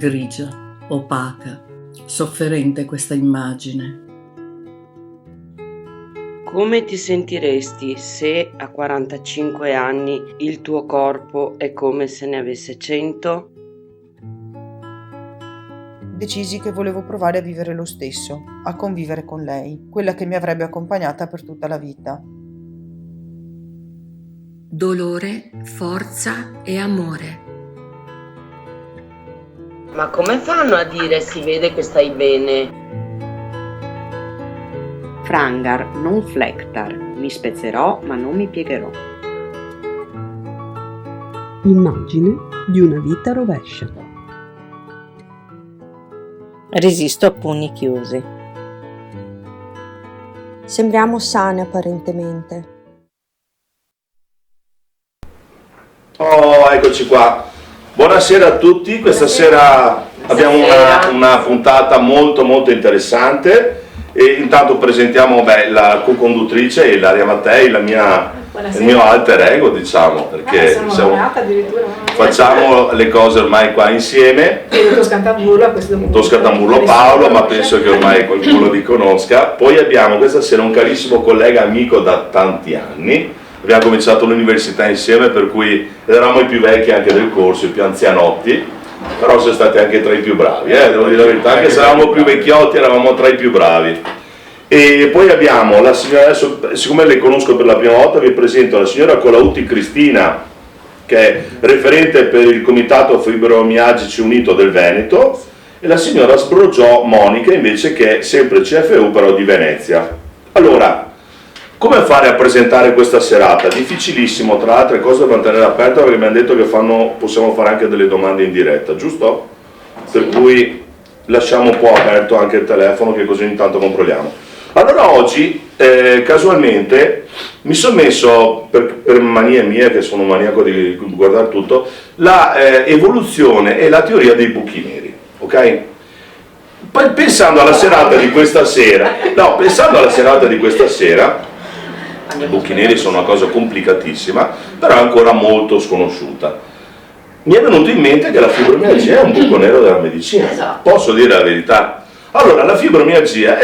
grigia, opaca, sofferente questa immagine. Come ti sentiresti se a 45 anni il tuo corpo è come se ne avesse 100? Decisi che volevo provare a vivere lo stesso, a convivere con lei, quella che mi avrebbe accompagnata per tutta la vita. Dolore, forza e amore. Ma come fanno a dire si vede che stai bene? Frangar, non flectar, mi spezzerò ma non mi piegherò. Immagine di una vita rovescia. Resisto a pugni chiusi. Sembriamo sane apparentemente. Oh, eccoci qua. Buonasera a tutti. Questa sera abbiamo una puntata molto interessante. E intanto presentiamo la co-conduttrice Ilaria Mattei, il mio alter ego, diciamo, perché facciamo le cose ormai qua insieme. Un toscantamburlo Paolo, ma penso che ormai qualcuno li conosca. Poi abbiamo questa sera un carissimo collega amico da tanti anni. Abbiamo cominciato l'università insieme, per cui eravamo i più vecchi anche del corso, i più anzianotti. Però siamo stati anche tra i più bravi, devo dire la verità, anche se eravamo più vecchiotti eravamo tra i più bravi. E poi abbiamo la signora, adesso siccome le conosco per la prima volta vi presento la signora Colautti Cristina, che è referente per il Comitato Fibromialgici Unito del Veneto, e la signora Sbrogiò Monica invece, che è sempre CFU però di Venezia. Allora, come fare a presentare questa serata? Difficilissimo, tra le altre cose, per tenere aperta, perché mi hanno detto che possiamo fare anche delle domande in diretta, giusto? Per cui lasciamo un po' aperto anche il telefono, che così intanto controlliamo. Allora oggi, casualmente, mi sono messo, per manie mie, che sono maniaco di guardare tutto, la evoluzione e la teoria dei buchi neri, ok? Poi pensando alla serata di questa sera, i buchi neri sono una cosa complicatissima, però è ancora molto sconosciuta. Mi è venuto in mente che la fibromialgia è un buco nero della medicina, posso dire la verità. Allora, la fibromialgia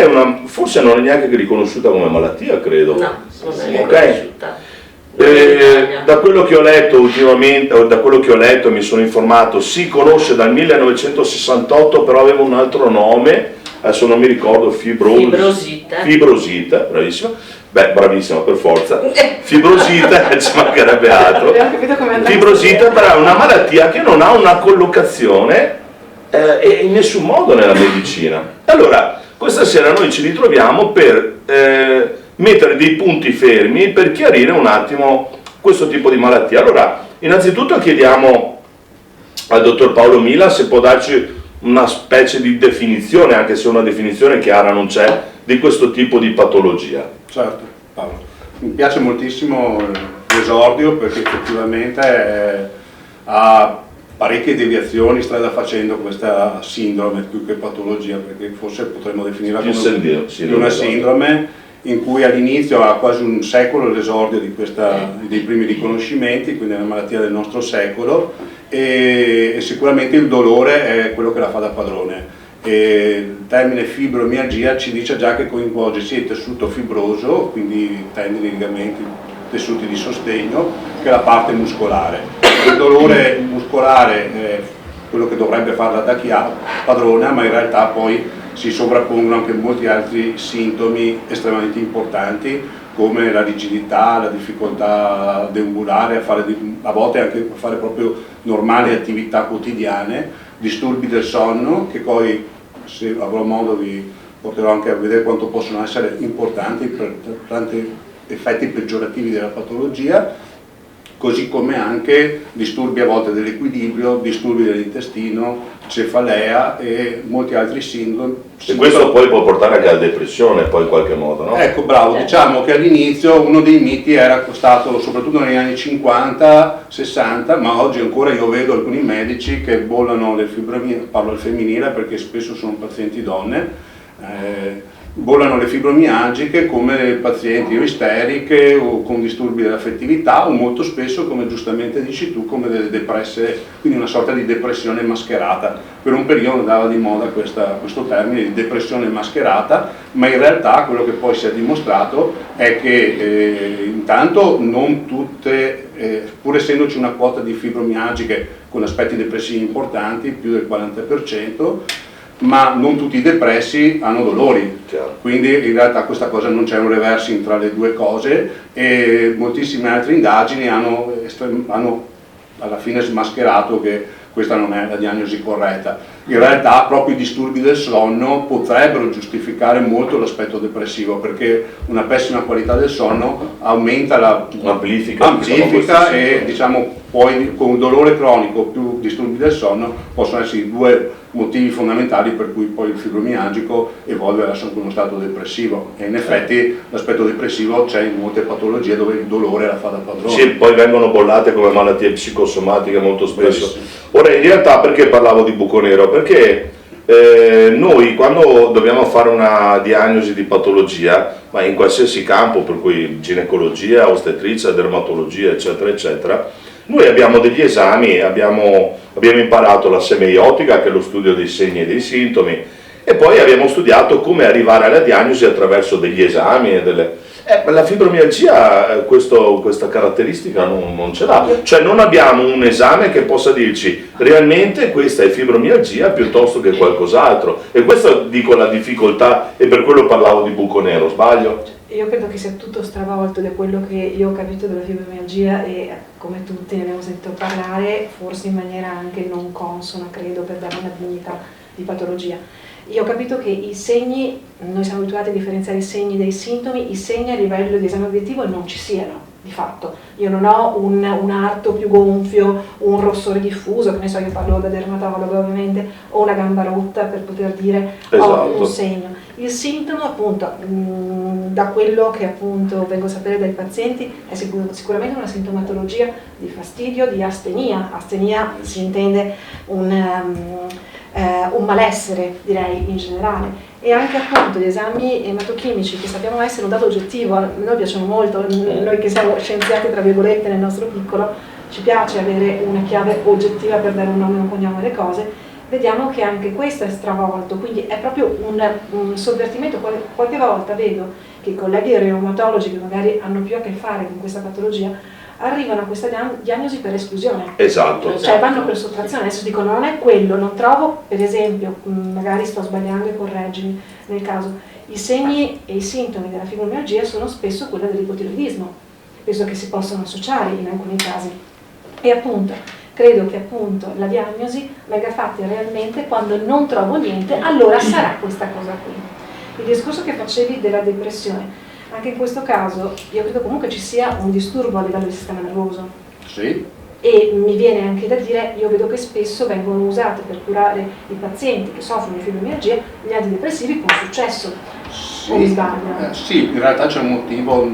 forse non è neanche riconosciuta come malattia, credo. No, non è riconosciuta. Da quello che ho letto ultimamente, o da quello che ho letto, mi sono informato, si conosce dal 1968, però aveva un altro nome, adesso non mi ricordo, fibrosita, bravissima. Beh, bravissima, per forza. Fibrosita, ci mancherebbe altro. Fibrosita però è una malattia che non ha una collocazione in nessun modo nella medicina. Allora, questa sera noi ci ritroviamo per mettere dei punti fermi per chiarire un attimo questo tipo di malattia. Allora, innanzitutto chiediamo al dottor Paolo Mila se può darci una specie di definizione, anche se una definizione chiara non c'è, di questo tipo di patologia. Certo, Paolo. Mi piace moltissimo l'esordio, perché effettivamente ha parecchie deviazioni strada facendo questa sindrome più che patologia, perché forse potremmo definirla come una sindrome in cui all'inizio ha quasi un secolo l'esordio dei primi riconoscimenti, quindi è una malattia del nostro secolo, e sicuramente il dolore è quello che la fa da padrone. E il termine fibromialgia ci dice già che coinvolge sia il tessuto fibroso, quindi tendini, legamenti, tessuti di sostegno, che la parte muscolare. Il dolore muscolare è quello che dovrebbe farla da padrona, ma in realtà poi si sovrappongono anche molti altri sintomi estremamente importanti, come la rigidità, la difficoltà a deambulare, a volte anche a fare proprio normali attività quotidiane, disturbi del sonno, che poi, se avrò modo, vi porterò anche a vedere quanto possono essere importanti per tanti effetti peggiorativi della patologia, così come anche disturbi a volte dell'equilibrio, disturbi dell'intestino, cefalea e molti altri sindromi. E questo poi può portare anche alla depressione, poi in qualche modo, no? Ecco, bravo, diciamo che all'inizio uno dei miti era stato, soprattutto negli anni 50-60, ma oggi ancora io vedo alcuni medici che bollano le fibromialgie, parlo al femminile perché spesso sono pazienti donne, bollano le fibromialgiche come pazienti o isteriche o con disturbi dell'affettività o molto spesso, come giustamente dici tu, come delle depresse, quindi una sorta di depressione mascherata. Per un periodo andava di moda questo termine di depressione mascherata, ma in realtà quello che poi si è dimostrato è che intanto non tutte, pur essendoci una quota di fibromialgiche con aspetti depressivi importanti, più del 40%, ma non tutti i depressi hanno dolori, quindi in realtà questa cosa non c'è un reversing tra le due cose, e moltissime altre indagini hanno alla fine smascherato che questa non è la diagnosi corretta. In realtà proprio i disturbi del sonno potrebbero giustificare molto l'aspetto depressivo, perché una pessima qualità del sonno aumenta amplifica e diciamo poi con dolore cronico più disturbi del sonno possono essere i due motivi fondamentali per cui poi il fibromialgico evolve verso uno stato depressivo, e in effetti l'aspetto depressivo c'è in molte patologie dove il dolore la fa da padrone. Sì, poi vengono bollate come malattie psicosomatiche molto spesso. Ora in realtà perché parlavo di buco nero? Perché noi quando dobbiamo fare una diagnosi di patologia, ma in qualsiasi campo, per cui ginecologia, ostetricia, dermatologia eccetera eccetera, noi abbiamo degli esami, abbiamo imparato la semeiotica, che è lo studio dei segni e dei sintomi, e poi abbiamo studiato come arrivare alla diagnosi attraverso degli esami e delle... la fibromialgia questa caratteristica non ce l'ha, cioè non abbiamo un esame che possa dirci realmente questa è fibromialgia piuttosto che qualcos'altro, e questa dico la difficoltà, e per quello parlavo di buco nero, sbaglio? Io credo che sia tutto stravolto da quello che io ho capito della fibromialgia, e come tutti ne abbiamo sentito parlare, forse in maniera anche non consona, credo, per dare una dignità di patologia. Io ho capito che i segni, noi siamo abituati a differenziare i segni dai sintomi, i segni a livello di esame obiettivo non ci siano, di fatto. Io non ho un arto più gonfio, un rossore diffuso, che ne so, io parlo da dermatologo ovviamente, o una gamba rotta per poter dire ho un segno. Il sintomo appunto, da quello che appunto vengo a sapere dai pazienti, è sicuramente una sintomatologia di fastidio, di astenia. Astenia si intende un malessere, direi, in generale, e anche appunto gli esami ematochimici, che sappiamo essere un dato oggettivo, a noi piacciono molto, noi che siamo scienziati tra virgolette nel nostro piccolo, ci piace avere una chiave oggettiva per dare un nome e un cognome alle cose. Vediamo che anche questo è stravolto, quindi è proprio un sovvertimento. Qualche volta vedo che i colleghi reumatologi, che magari hanno più a che fare con questa patologia, arrivano a questa diagnosi per esclusione. Esatto. Cioè vanno per sottrazione, adesso dicono non è quello, non trovo, per esempio, magari sto sbagliando e correggimi nel caso, i segni e i sintomi della fibromialgia sono spesso quelli dell'ipotiroidismo, penso che si possono associare in alcuni casi, e appunto credo che appunto la diagnosi venga fatta realmente quando non trovo niente, allora sarà questa cosa qui. Il discorso che facevi della depressione, anche in questo caso io credo comunque ci sia un disturbo a livello del sistema nervoso. Sì. E mi viene anche da dire, io vedo che spesso vengono usati per curare i pazienti che soffrono di fibromialgia gli antidepressivi con successo. Sì, o mi sbaglio? Sì, in realtà c'è un motivo,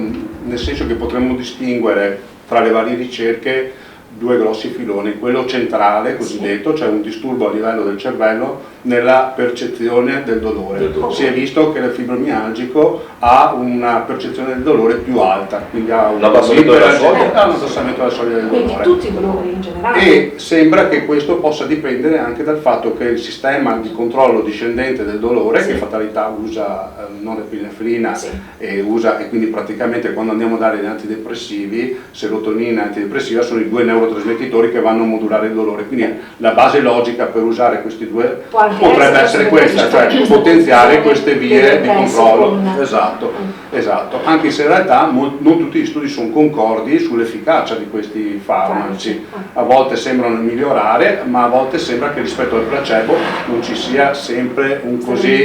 nel senso che potremmo distinguere tra le varie ricerche due grossi filoni, quello centrale cosiddetto, cioè un disturbo a livello del cervello nella percezione del dolore. Si è visto che il fibromialgico ha una percezione del dolore più alta, quindi ha un abbassamento della soglia del dolore. Quindi tutti i dolori in generale. E sembra che questo possa dipendere anche dal fatto che il sistema di controllo discendente del dolore, che fatalità usa norepinefrina e quindi praticamente quando andiamo a dare gli antidepressivi, serotonina e antidepressiva sono i due neurotrasmettitori che vanno a modulare il dolore, quindi la base logica per usare questi due potrebbe essere questa, cioè potenziare queste vie di controllo. Esatto, anche se in realtà non tutti gli studi sono concordi sull'efficacia di questi farmaci, a volte sembrano migliorare, ma a volte sembra che rispetto al placebo non ci sia sempre un così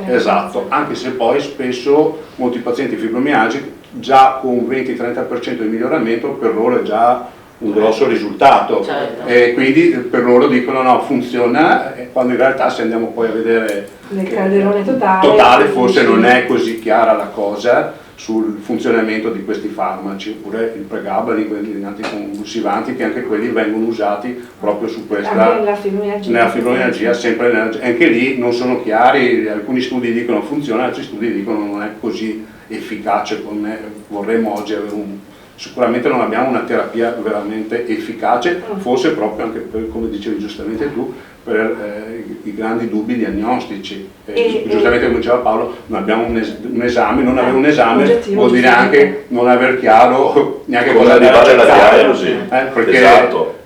esatto, anche se poi spesso molti pazienti fibromialgici già con 20-30% di miglioramento per loro è già un grosso risultato, e quindi per loro dicono no, funziona, quando in realtà se andiamo poi a vedere nel calderone totale forse non è così chiara la cosa, sul funzionamento di questi farmaci, oppure il pregabalin, gli anticonvulsivanti, che anche quelli vengono usati proprio su questa, nella fibromialgia, sempre anche lì non sono chiari, alcuni studi dicono funziona, altri studi dicono non è così efficace come vorremmo oggi avere sicuramente non abbiamo una terapia veramente efficace, forse proprio anche per, come dicevi giustamente tu, per i grandi dubbi diagnostici. Giustamente come diceva Paolo, non abbiamo un esame, non avere un esame vuol dire anche non aver chiaro neanche cosa arrivare alla diagnosi.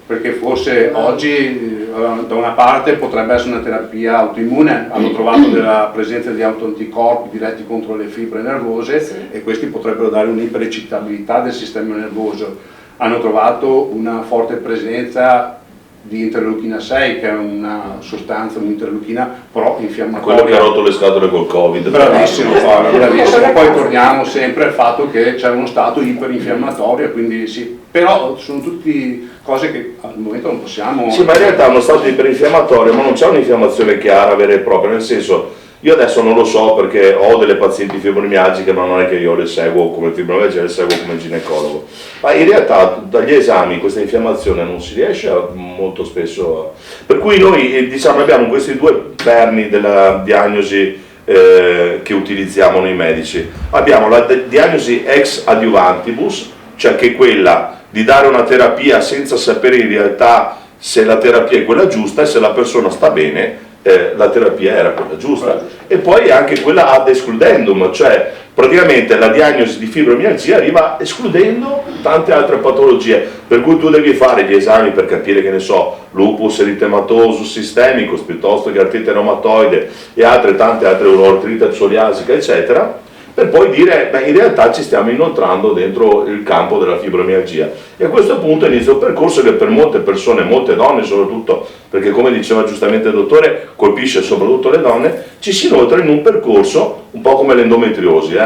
Perché forse oggi da una parte potrebbe essere una terapia autoimmune, hanno trovato della presenza di autoanticorpi diretti contro le fibre nervose e questi potrebbero dare un'iperecitabilità del sistema nervoso. Hanno trovato una forte presenza di interleuchina 6, che è una sostanza, un'interleuchina pro-infiammatoria. Quello che ha rotto le scatole col Covid. Bravissimo, bravissimo. Poi torniamo sempre al fatto che c'è uno stato iperinfiammatorio, quindi sì. Però sono tutte cose che al momento non possiamo... Sì, ma in realtà è uno stato iperinfiammatorio, ma non c'è un'infiammazione chiara, vera e propria, nel senso, io adesso non lo so perché ho delle pazienti fibromialgiche, ma non è che io le seguo come fibromialgia, le seguo come ginecologo. Ma in realtà dagli esami questa infiammazione non si riesce molto spesso. Per cui noi diciamo abbiamo questi due perni della diagnosi che utilizziamo noi medici. Abbiamo la diagnosi ex adiuvantibus, cioè che è quella di dare una terapia senza sapere in realtà se la terapia è quella giusta e se la persona sta bene. La terapia era quella giusta, e poi anche quella ad excludendum, cioè praticamente la diagnosi di fibromialgia arriva escludendo tante altre patologie, per cui tu devi fare gli esami per capire, che ne so, lupus eritematosus systemicus piuttosto che artrite reumatoide e tante altre, artrite psoriasica eccetera, per poi dire, beh, in realtà ci stiamo inoltrando dentro il campo della fibromialgia. E a questo punto inizia un percorso che per molte persone, molte donne soprattutto, perché come diceva giustamente il dottore, colpisce soprattutto le donne, ci si inoltra in un percorso, un po' come l'endometriosi,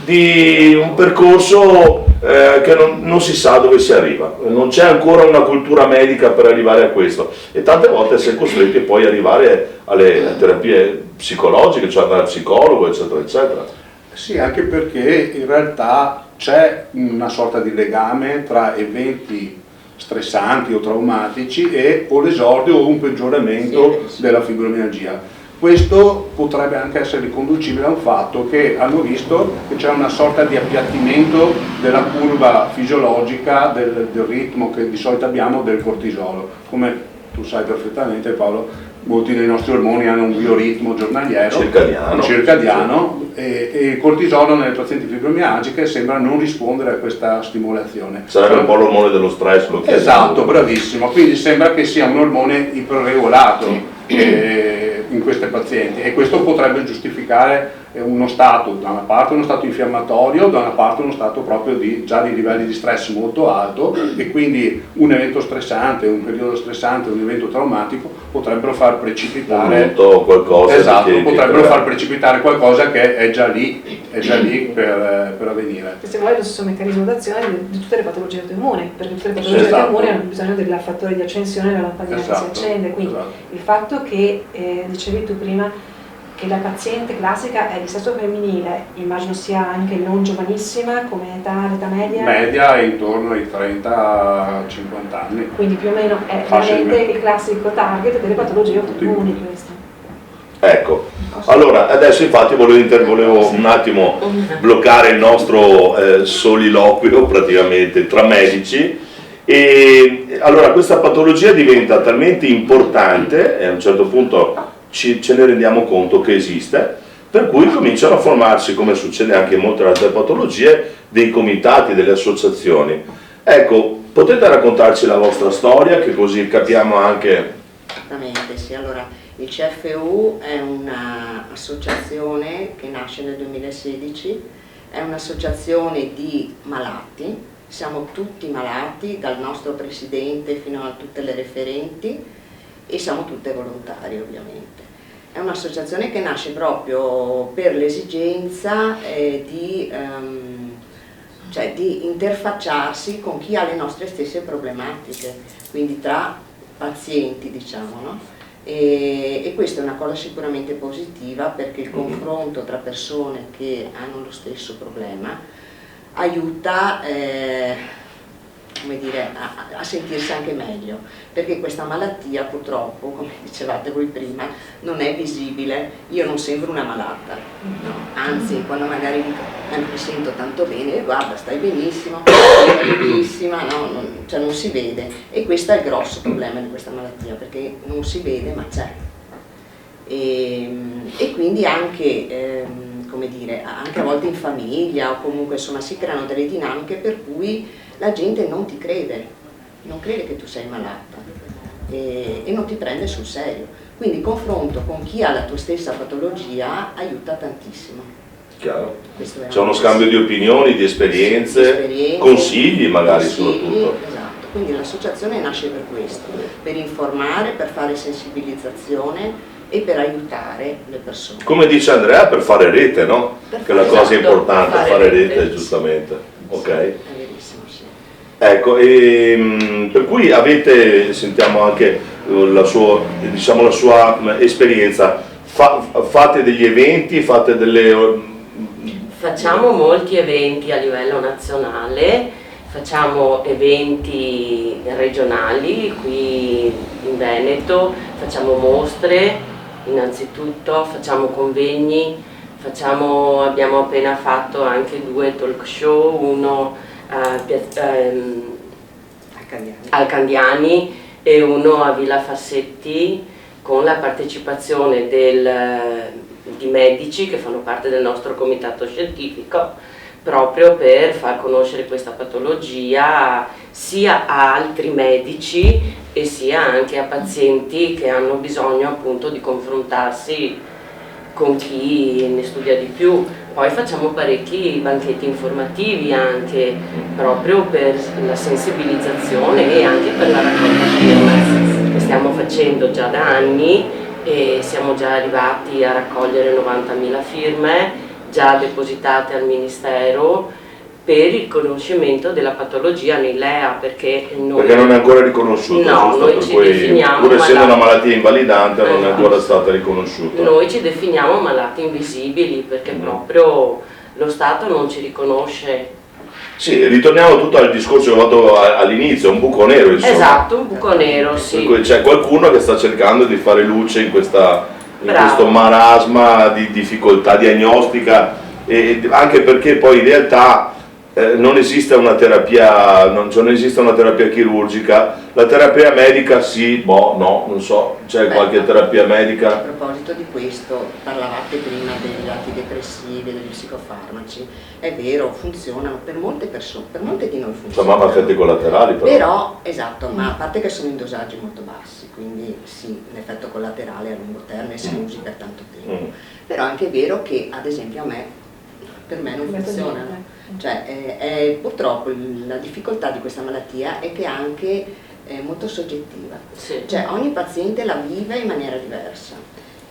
di un percorso che non si sa dove si arriva, non c'è ancora una cultura medica per arrivare a questo, e tante volte si è costretti poi ad arrivare alle terapie psicologiche, cioè dal psicologo, eccetera, eccetera. Sì, anche perché in realtà c'è una sorta di legame tra eventi stressanti o traumatici e o l'esordio o un peggioramento della fibromialgia. Questo potrebbe anche essere riconducibile a un fatto che hanno visto che c'è una sorta di appiattimento della curva fisiologica del ritmo che di solito abbiamo del cortisolo. Come tu sai perfettamente, Paolo, molti dei nostri ormoni hanno un bioritmo giornaliero circadiano e il cortisolo nelle pazienti fibromialgiche sembra non rispondere a questa stimolazione. Sarebbe un po' l'ormone dello stress. Esatto, bravissimo, quindi sembra che sia un ormone iperregolato in queste pazienti, e questo potrebbe giustificare uno stato, da una parte uno stato infiammatorio, da una parte uno stato proprio già di livelli di stress molto alto, e quindi un evento stressante, un periodo stressante, un evento traumatico potrebbero far precipitare qualcosa. Esatto, potrebbero far precipitare qualcosa che è già lì per avvenire. Se vuoi lo stesso meccanismo d'azione di tutte le patologie autoimmuni, perché tutte le patologie autoimmuni hanno bisogno del fattore di accensione della lampadina che si accende, quindi il fatto che dicevi tu prima che la paziente classica è di sesso femminile, immagino sia anche non giovanissima come l'età media? Media è intorno ai 30-50 anni. Quindi più o meno è veramente il classico target delle patologie autoimmuni questo. Ecco, allora adesso infatti volevo un attimo bloccare il nostro soliloquio praticamente tra medici, e allora questa patologia diventa talmente importante e a un certo punto ce ne rendiamo conto che esiste, per cui cominciano a formarsi, come succede anche in molte altre patologie, dei comitati, delle associazioni. Ecco, potete raccontarci la vostra storia, che così capiamo anche... Esattamente, sì. Allora, il CFU è un'associazione che nasce nel 2016, è un'associazione di malati, siamo tutti malati, dal nostro presidente fino a tutte le referenti, e siamo tutte volontarie ovviamente. È un'associazione che nasce proprio per l'esigenza di interfacciarsi con chi ha le nostre stesse problematiche, quindi tra pazienti, diciamo, no? E questa è una cosa sicuramente positiva, perché il confronto tra persone che hanno lo stesso problema aiuta come dire, a sentirsi anche meglio, perché questa malattia purtroppo, come dicevate voi prima, non è visibile. Io non sembro una malata, no? Anzi, quando magari mi sento tanto bene, guarda, stai benissimo, stai benissima, no? Cioè non si vede, e questo è il grosso problema di questa malattia, perché non si vede ma c'è. E quindi anche, come dire, anche a volte in famiglia o comunque insomma si creano delle dinamiche per cui la gente non ti crede, non crede che tu sei malata e non ti prende sul serio. Quindi il confronto con chi ha la tua stessa patologia aiuta tantissimo. Chiaro. C'è uno scambio di opinioni, di esperienze, consigli magari soprattutto. Esatto, quindi l'associazione nasce per questo, per informare, per fare sensibilizzazione e per aiutare le persone. Come dice Andrea, per fare rete, no? Che è la cosa importante, fare rete, giustamente. Ok. È verissimo, sì. Ecco, per cui sentiamo anche la sua esperienza, fate degli eventi, fate delle... Facciamo molti eventi a livello nazionale, facciamo eventi regionali qui in Veneto, facciamo mostre innanzitutto, facciamo convegni, abbiamo appena fatto anche 2 talk show, uno al Candiani e uno a Villa Fassetti, con la partecipazione di medici che fanno parte del nostro comitato scientifico, proprio per far conoscere questa patologia sia a altri medici e sia anche a pazienti che hanno bisogno appunto di confrontarsi con chi ne studia di più. Poi facciamo parecchi banchetti informativi anche proprio per la sensibilizzazione e anche per la raccolta firme che stiamo facendo già da anni, e siamo già arrivati a raccogliere 90.000 firme già depositate al Ministero per il riconoscimento della patologia nei LEA, perché non è ancora riconosciuta, no, noi ci definiamo, pur essendo una malattia invalidante, non è ancora stata riconosciuta. Noi ci definiamo malati invisibili perché proprio lo Stato non ci riconosce. Sì, ritorniamo tutto al discorso che ho fatto all'inizio, un buco nero, insomma. Esatto, un buco nero, sì. Per cui c'è qualcuno che sta cercando di fare luce in questo marasma di difficoltà diagnostica, e anche perché poi in realtà non esiste una terapia, non esiste una terapia chirurgica. La terapia medica sì, no, non so, c'è qualche terapia medica. A proposito di questo, parlavate prima degli antidepressivi, degli psicofarmaci, è vero, funzionano per molte persone, per molte di noi funzionano. Ma effetti collaterali però. Esatto, ma a parte che sono in dosaggi molto bassi, quindi sì, l'effetto collaterale a lungo termine si usi per tanto tempo. Però anche è vero che ad esempio per me non funziona. Cioè, purtroppo la difficoltà di questa malattia è che è anche molto soggettiva, sì. Cioè ogni paziente la vive in maniera diversa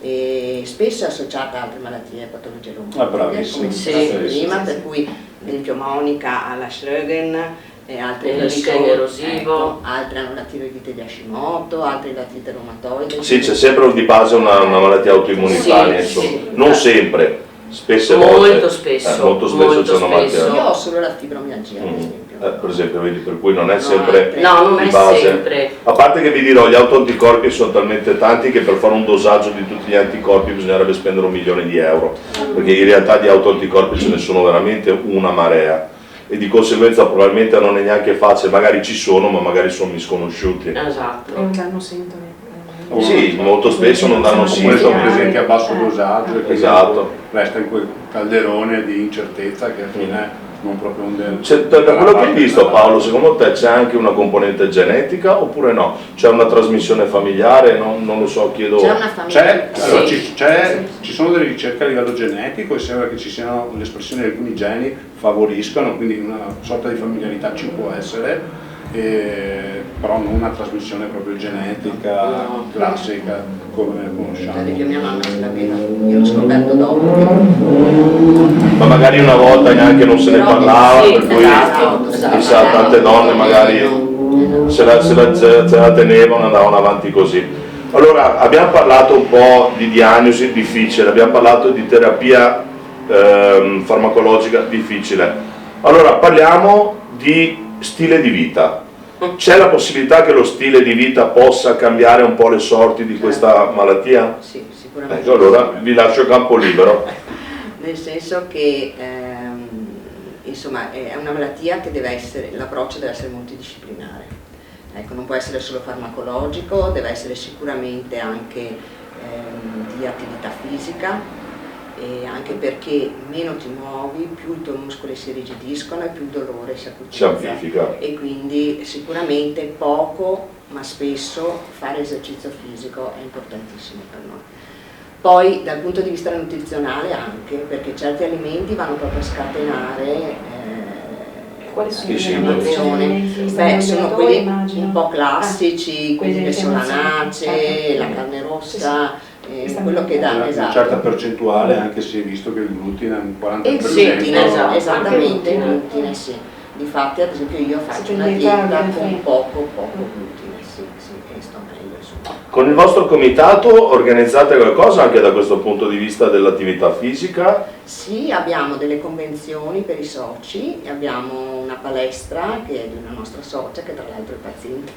e spesso è associata a altre malattie, patologie reumatiche, come dicevate prima, per cui ad esempio Monica ha la Sjögren, e altre erosivo, altre hanno la tiroidite di Hashimoto, altre la tiroidite reumatoide. Sì, c'è sempre di base una malattia autoimmunitaria, sì, insomma. sì. Non sempre. Spesse molto volte, spesso, molto spesso c'è una malattia. Io ho solo la fibromialgia, ad esempio. Per esempio, vedi, per cui non è sempre non di è base. sempre. A parte che vi dirò, gli autoanticorpi sono talmente tanti che per fare un dosaggio di tutti gli anticorpi bisognerebbe spendere €1 milione, perché in realtà di autoanticorpi ce ne sono veramente una marea, e di conseguenza probabilmente non è neanche facile, magari ci sono, ma magari sono misconosciuti. Esatto. E non danno sintomi. Sì, molto spesso non danno sintomi. sintomi. Sono presenti a basso dosaggio e esatto. Resta in quel calderone di incertezza che alla fine non proprio un da quello che hai visto, Paolo, secondo te c'è anche una componente genetica oppure no? C'è una trasmissione familiare? Non lo so, chiedo. C'è una famiglia? Allora, ci sono delle ricerche a livello genetico e sembra che ci siano l'espressione di alcuni geni favoriscono, quindi una sorta di familiarità ci può essere. Però non una trasmissione proprio genetica classica come conosciamo. Mia mamma ce l'aveva, io l'ho scoperto dopo. Ma magari una volta neanche non se ne parlava, per cui chissà, tante donne magari se la tenevano e andavano avanti così. Allora, abbiamo parlato un po' di diagnosi difficile, abbiamo parlato di terapia farmacologica difficile. Allora, parliamo di stile di vita. C'è la possibilità che lo stile di vita possa cambiare un po' le sorti di questa malattia? Sì, sicuramente. Ecco, allora vi lascio campo libero. Nel senso che insomma, è una malattia che l'approccio deve essere multidisciplinare. Ecco, non può essere solo farmacologico, deve essere sicuramente anche di attività fisica, e anche perché meno ti muovi, più i tuoi muscoli si irrigidiscono e più il dolore si acutizza. amplifica. E quindi sicuramente poco ma spesso fare esercizio fisico è importantissimo per noi. Poi dal punto di vista nutrizionale anche, perché certi alimenti vanno proprio a scatenare quali sono sono quelli un po' classici, quindi le solanacee, la carne rossa, quello che dà una certa percentuale, anche se visto che il glutine è un 40%. Esattamente, il glutine sì. Difatti ad esempio io faccio una dieta con poco glutine, sì, e sto meglio insomma. Con il vostro comitato organizzate qualcosa anche da questo punto di vista dell'attività fisica? Sì, abbiamo delle convenzioni per i soci, abbiamo una palestra che è di una nostra socia che tra l'altro è paziente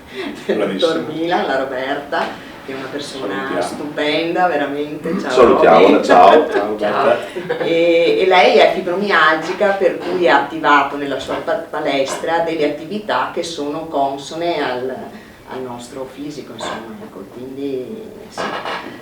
del dottor Milan, la Roberta, che è una persona stupenda, veramente. Ciao, salutiamola, ciao. Ciao. E lei è fibromialgica, per cui ha attivato nella sua palestra delle attività che sono consone al nostro fisico, insomma, ecco, quindi sì.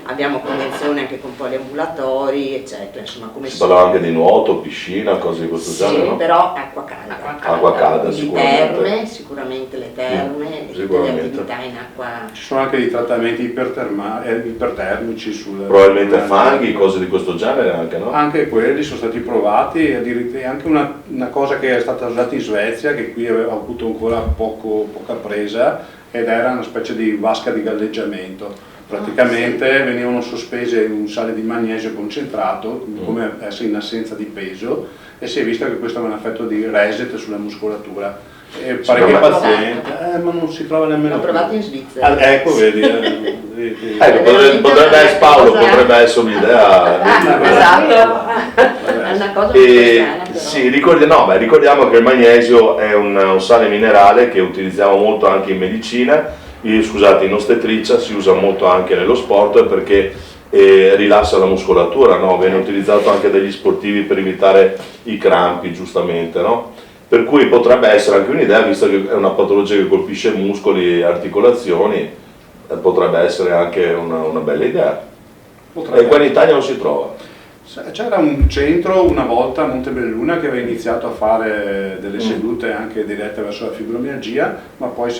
Abbiamo convenzioni anche con poliambulatori, eccetera, insomma, come si parla anche di nuoto, piscina, cose di questo genere, no? Però acqua calda. Acqua calda, sicuramente. Terme, sicuramente le terme, e tutte le attività in acqua. Ci sono anche dei trattamenti ipertermici probabilmente fanghi, cose di questo genere anche, no? Anche quelli sono stati provati, e anche una cosa che è stata usata in Svezia, che qui aveva avuto ancora poca presa, ed era una specie di vasca di galleggiamento. Praticamente venivano sospese un sale di magnesio concentrato, come essere in assenza di peso, e si è visto che questo aveva un effetto di reset sulla muscolatura. E parecchi pazienti, ma non si trova nemmeno. L'ho provato in Svizzera. Ecco, vedi. Potrebbe essere Paolo, potrebbe essere un'idea. Esatto. È una cosa sì, ricordiamo che il magnesio è un sale minerale che utilizziamo molto anche in medicina. In ostetricia si usa molto anche nello sport perché rilassa la muscolatura, no? Viene utilizzato anche dagli sportivi per evitare i crampi, giustamente, no? Per cui potrebbe essere anche un'idea, visto che è una patologia che colpisce muscoli e articolazioni, potrebbe essere anche una bella idea. E qua in Italia non si trova. C'era un centro una volta a Montebelluna che aveva iniziato a fare delle sedute anche dirette verso la fibromialgia, ma poi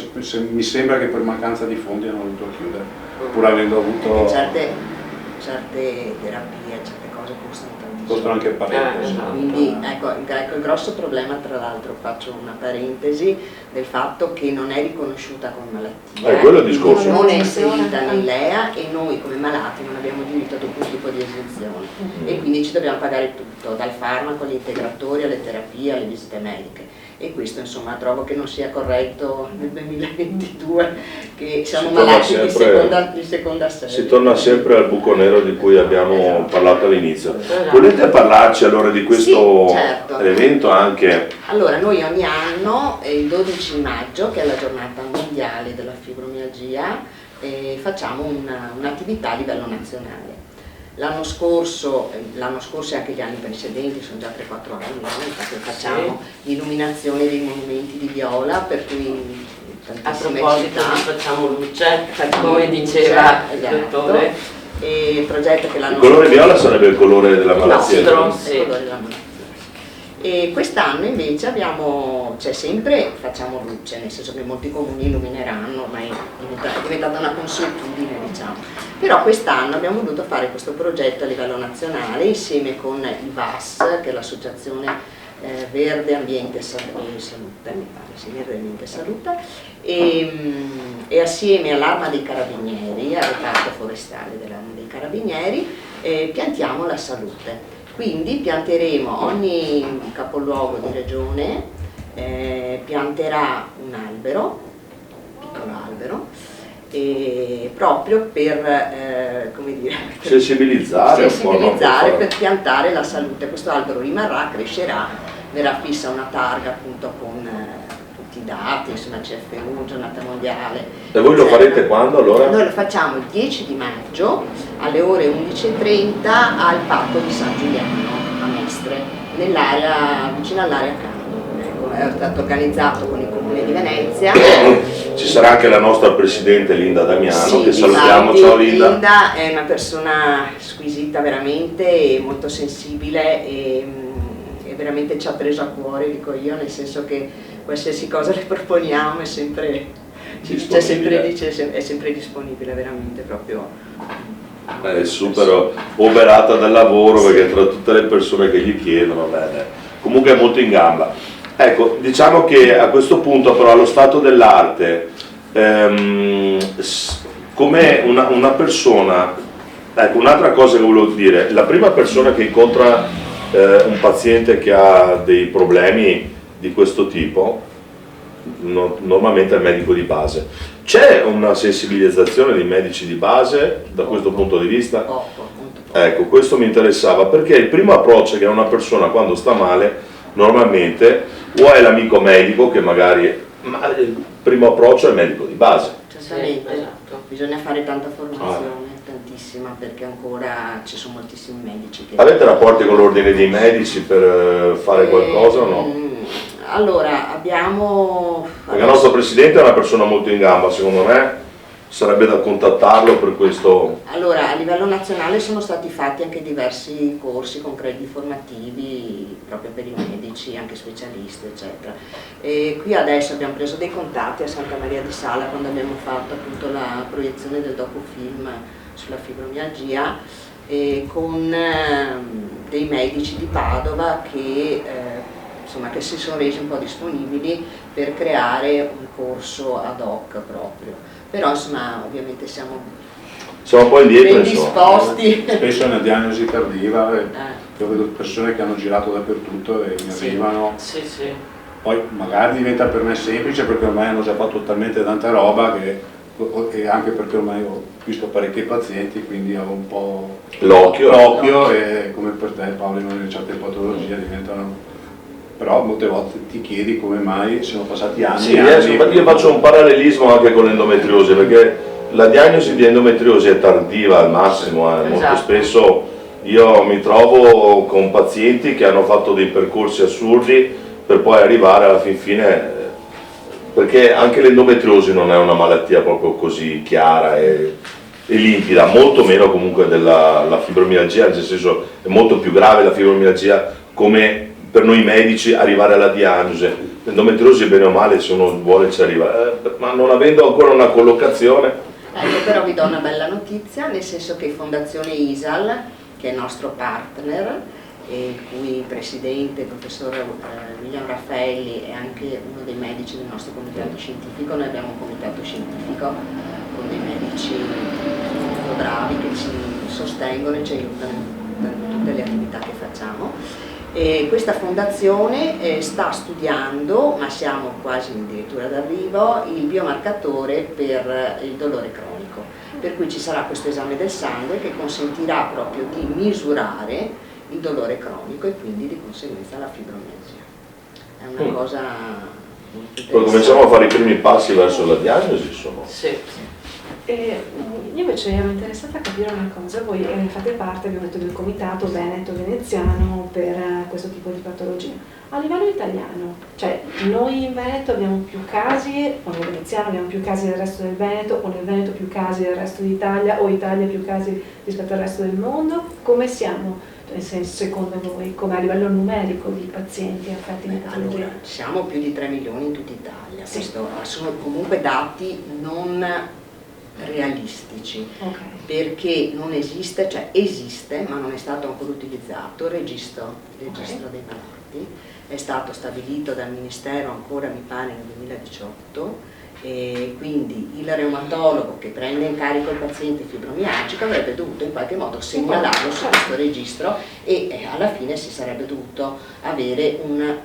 mi sembra che per mancanza di fondi hanno dovuto chiudere, pur avendo avuto. Certe terapie, certe cose costano tantissimo. Costano anche parecchio. Quindi ecco, il grosso problema, tra l'altro, faccio una parentesi, del fatto che non è riconosciuta come malattia, quello è il discorso. Non è inserita nell'EA e noi come malati non abbiamo diritto ad alcun tipo di esenzione e quindi ci dobbiamo pagare tutto, dal farmaco agli integratori, alle terapie, alle visite mediche. E questo insomma trovo che non sia corretto nel 2022, che siamo malati di seconda serie. Si torna sempre al buco nero di cui abbiamo parlato all'inizio. Volete parlarci allora di questo evento anche? Allora, noi ogni anno, il 12 maggio, che è la giornata mondiale della fibromialgia, facciamo un'attività a livello nazionale. L'anno scorso e anche gli anni precedenti, sono già 3-4 anni, infatti facciamo l'illuminazione dei monumenti di viola, per cui a proposito facciamo luce, come diceva il dottore. E il progetto che l'anno il colore viola sarebbe il colore della malattia. Il colore della malattia. E quest'anno invece facciamo luce, nel senso che molti comuni illumineranno, ormai è diventata una consuetudine, diciamo. Però quest'anno abbiamo voluto fare questo progetto a livello nazionale insieme con il VAS, che è l'associazione Verde Ambiente e Salute, mi pare, sì, Verde Ambiente e Salute, e assieme all'Arma dei Carabinieri, al reparto forestale dell'Arma dei Carabinieri, piantiamo la salute. Quindi pianteremo, ogni capoluogo di regione pianterà un albero, piccolo albero, proprio per come dire, sensibilizzare per piantare la salute. Questo albero rimarrà, crescerà, verrà fissa una targa appunto con tutti i dati, insomma CFU, giornata mondiale. E voi lo farete quando allora? Noi lo facciamo il 10 di maggio alle ore 11:30 al Parco di San Giuliano a Mestre, nell'area vicino all'area Cando. È stato organizzato con il Comune di Venezia. Ci sarà anche la nostra presidente Linda Damiano, sì, che salutiamo. Ciao Linda. Linda è una persona squisita veramente, molto sensibile e veramente ci ha preso a cuore, dico io, nel senso che qualsiasi cosa le proponiamo è sempre disponibile, veramente proprio. È super oberata dal lavoro, perché tra tutte le persone che gli chiedono, comunque è molto in gamba. Ecco, diciamo che a questo punto però allo stato dell'arte, come una persona, ecco, un'altra cosa che volevo dire, la prima persona che incontra un paziente che ha dei problemi di questo tipo, normalmente è il medico di base. C'è una sensibilizzazione dei medici di base da questo punto di vista? Ecco, questo mi interessava, perché il primo approccio che ha una persona quando sta male, normalmente, o è l'amico medico che magari, ma il primo approccio è il medico di base. Certamente, esatto. Bisogna fare tanta formazione, tantissima, perché ancora ci sono moltissimi medici che... Avete rapporti con l'ordine dei medici per fare qualcosa o no? Allora, abbiamo... Perché il nostro presidente è una persona molto in gamba, secondo me sarebbe da contattarlo per questo. Allora, a livello nazionale sono stati fatti anche diversi corsi con crediti formativi proprio per i medici, anche specialisti, eccetera. E qui adesso abbiamo preso dei contatti a Santa Maria di Sala quando abbiamo fatto appunto la proiezione del docufilm sulla fibromialgia, con dei medici di Padova che che si sono resi un po' disponibili per creare un corso ad hoc proprio. Però insomma, ovviamente siamo un po' indietro, ben disposti. Spesso è una diagnosi tardiva, io vedo persone che hanno girato dappertutto e mi arrivano. Sì. Poi magari diventa per me semplice perché ormai hanno già fatto talmente tanta roba e anche perché ormai ho visto parecchi pazienti, quindi ho un po' l'occhio e come per te Paolo, in certe patologie diventano... Però molte volte ti chiedi come mai sono passati anni. Sì, io faccio un parallelismo anche con l'endometriosi, perché la diagnosi di endometriosi è tardiva al massimo, molto spesso io mi trovo con pazienti che hanno fatto dei percorsi assurdi per poi arrivare alla fine, perché anche l'endometriosi non è una malattia proprio così chiara e limpida, molto meno comunque della fibromialgia, nel senso è molto più grave la fibromialgia come per noi medici arrivare alla diagnosi. L'endometriosi bene o male, se uno vuole ci arriva, ma non avendo ancora una collocazione. Però vi do una bella notizia, nel senso che Fondazione ISAL, che è il nostro partner, il cui presidente, il professor William Raffaelli, è anche uno dei medici del nostro comitato scientifico. Noi abbiamo un comitato scientifico con dei medici molto bravi che ci sostengono e ci aiutano in tutte le attività che facciamo. E questa fondazione sta studiando, ma siamo quasi addirittura d'arrivo, il biomarcatore per il dolore cronico, per cui ci sarà questo esame del sangue che consentirà proprio di misurare il dolore cronico e quindi di conseguenza la fibromialgia. È una cosa molto interessante. Poi cominciamo a fare i primi passi verso la diagnosi, insomma. Sì. Io invece ero interessata a capire una cosa, voi fate parte, abbiamo detto, del comitato veneto-veneziano per questo tipo di patologia. A livello italiano, cioè noi in Veneto abbiamo più casi, o nel veneziano abbiamo più casi del resto del Veneto, o nel Veneto più casi del resto d'Italia, o Italia più casi rispetto al resto del mondo? Come siamo, nel senso, secondo voi, come a livello numerico di pazienti affetti di patologia? Allora, siamo più di 3 milioni in tutta Italia, questo sono comunque dati non realistici, perché non esiste, cioè esiste ma non è stato ancora utilizzato il registro dei malati, è stato stabilito dal Ministero ancora mi pare nel 2018 e quindi il reumatologo che prende in carico il paziente fibromialgico avrebbe dovuto in qualche modo segnalarlo su questo registro e alla fine si sarebbe dovuto avere un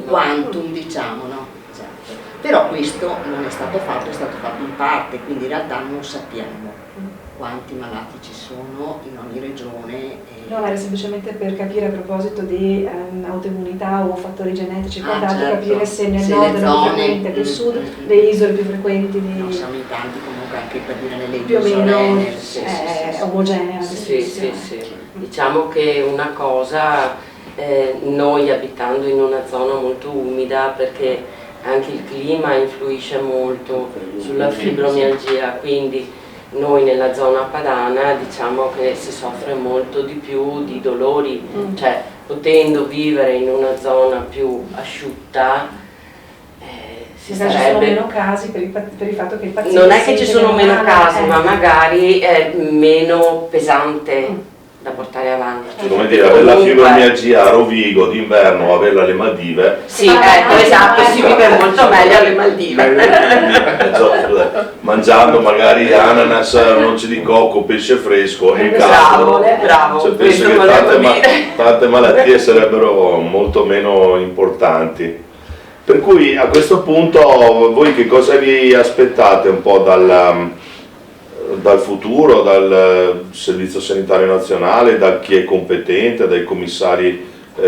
quantum, diciamo, no? Esatto. Però questo non è stato fatto in parte, quindi in realtà non sappiamo quanti malati ci sono in ogni regione. No, era semplicemente per capire a proposito di autoimmunità o fattori genetici e quant'altro, certo. capire se nel Se nord le erano più zone, frequenti, del sud, le isole più frequenti di... Non siamo in tanti comunque, anche per dire nelle più o isole. meno Sì. omogenea la Sì, distribuzione. sì. Diciamo che una cosa, noi abitando in una zona molto umida, perché anche il clima influisce molto sulla fibromialgia, quindi noi nella zona padana diciamo che si soffre molto di più di dolori, cioè potendo vivere in una zona più asciutta si Magari sarebbe... ci sono meno casi per il fatto che il paziente... Non è che ci sono meno male, casi, ma magari è meno pesante da portare avanti. Come dire, avere la fibromialgia a Rovigo d'inverno o averla alle Maldive. Sì, ecco, esatto, si vive molto meglio alle Maldive. Mangiando magari ananas, noci di cocco, pesce fresco e caldo. Bravo, cioè, penso che tante malattie sarebbero molto meno importanti. Per cui a questo punto voi che cosa vi aspettate un po' dal futuro, dal Servizio Sanitario Nazionale, da chi è competente, dai commissari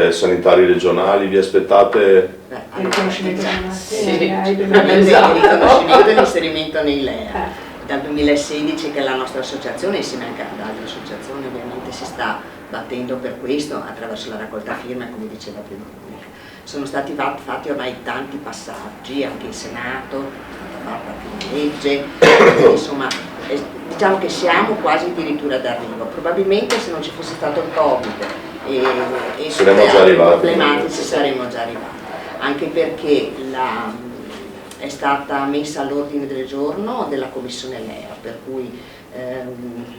sanitari regionali? Vi aspettate? Il riconoscimento della malattia, Il riconoscimento e l'inserimento nei LEA. Dal 2016 che la nostra associazione, insieme anche ad altre associazioni, ovviamente si sta battendo per questo attraverso la raccolta firme, come diceva prima Monica. Sono stati fatti ormai tanti passaggi, anche in Senato, fatta una legge, insomma diciamo che siamo quasi addirittura d'arrivo. Probabilmente se non ci fosse stato il Covid e saremmo già arrivati. Problematici saremmo già arrivati, anche perché è stata messa all'ordine del giorno della Commissione LEA, per cui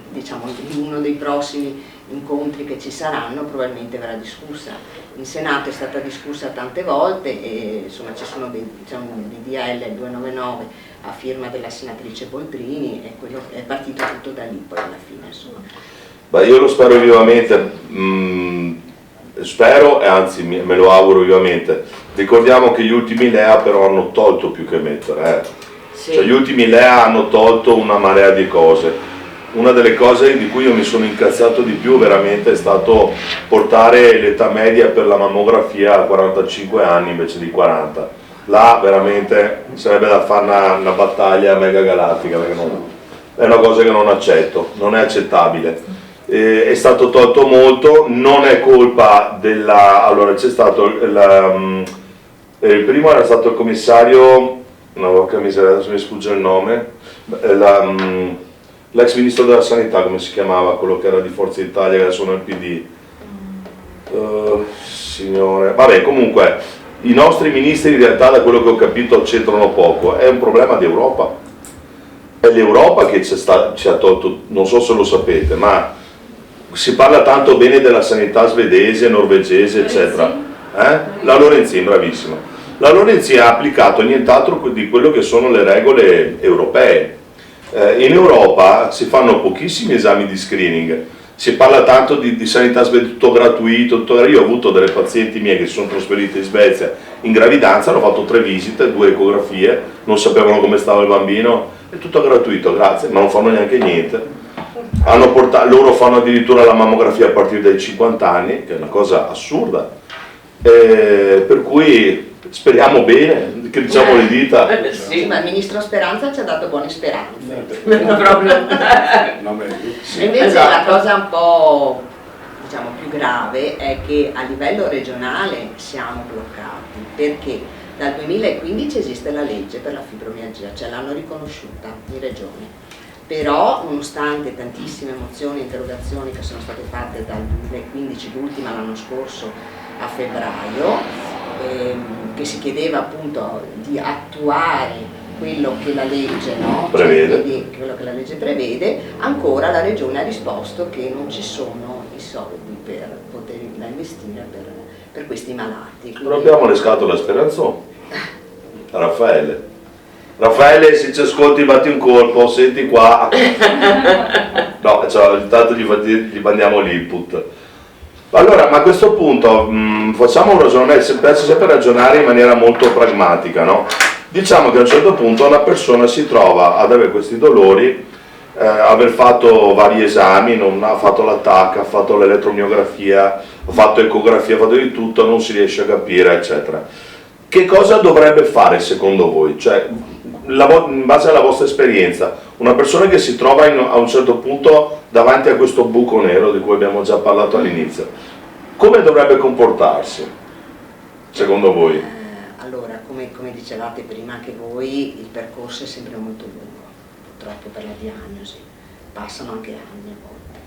diciamo in uno dei prossimi incontri che ci saranno probabilmente verrà discussa. In Senato è stata discussa tante volte e insomma ci sono dei DDL 299 a firma della senatrice Boldrini e quello è partito tutto da lì poi alla fine, insomma. Beh, io lo spero vivamente, spero e anzi me lo auguro vivamente. Ricordiamo che gli ultimi LEA però hanno tolto più che mettere, Sì. Cioè, gli ultimi LEA hanno tolto una marea di cose. Una delle cose di cui io mi sono incazzato di più veramente è stato portare l'età media per la mammografia a 45 anni invece di 40. Là veramente sarebbe da fare una battaglia mega galattica, perché è una cosa che non accetto, non è accettabile. È stato tolto molto, non è colpa della... Allora c'è stato il primo era stato il commissario, no, porca miseria, adesso mi sfugge il nome, l'ex ministro della sanità, come si chiamava, quello che era di Forza Italia, che adesso è nel PD. Signore, vabbè, comunque i nostri ministri in realtà, da quello che ho capito, c'entrano poco, è un problema di Europa. È l'Europa che ci ha tolto, non so se lo sapete, ma si parla tanto bene della sanità svedese, norvegese, eccetera. La Lorenzin, bravissima. La Lorenzin ha applicato nient'altro di quello che sono le regole europee. In Europa si fanno pochissimi esami di screening, si parla tanto di sanità svedese, tutto gratuito, io ho avuto delle pazienti mie che si sono trasferite in Svezia in gravidanza, hanno fatto 3 visite, 2 ecografie, non sapevano come stava il bambino, è tutto gratuito, grazie, ma non fanno neanche niente. Loro fanno addirittura la mammografia a partire dai 50 anni, che è una cosa assurda, per cui speriamo bene, che diciamo le dita. Sì, ma il ministro Speranza ci ha dato buone speranze. E invece la cosa un po' diciamo più grave è che a livello regionale siamo bloccati, perché dal 2015 esiste la legge per la fibromialgia, cioè l'hanno riconosciuta in regione. Però nonostante tantissime mozioni e interrogazioni che sono state fatte dal 2015, l'ultima l'anno scorso a febbraio, che si chiedeva appunto di attuare quello che la legge prevede. Cioè, quello che la legge prevede, ancora la Regione ha risposto che non ci sono i soldi per poterla investire per questi malati. Quindi... Rompiamo le scatole a Speranzone. Raffaele, se ci ascolti batti un colpo, senti qua. No, cioè, intanto gli mandiamo l'input. Allora, ma a questo punto facciamo un ragionamento, piace sempre ragionare in maniera molto pragmatica, no? Diciamo che a un certo punto una persona si trova ad avere questi dolori, aver fatto vari esami, non ha fatto l'attacco, ha fatto l'elettromiografia, ha fatto ecografia, ha fatto di tutto, non si riesce a capire, eccetera. Che cosa dovrebbe fare secondo voi? Cioè, in base alla vostra esperienza, una persona che si trova a un certo punto davanti a questo buco nero di cui abbiamo già parlato all'inizio, come dovrebbe comportarsi, secondo voi? Allora, come dicevate prima anche voi, il percorso è sempre molto lungo, purtroppo per la diagnosi, passano anche anni a volte.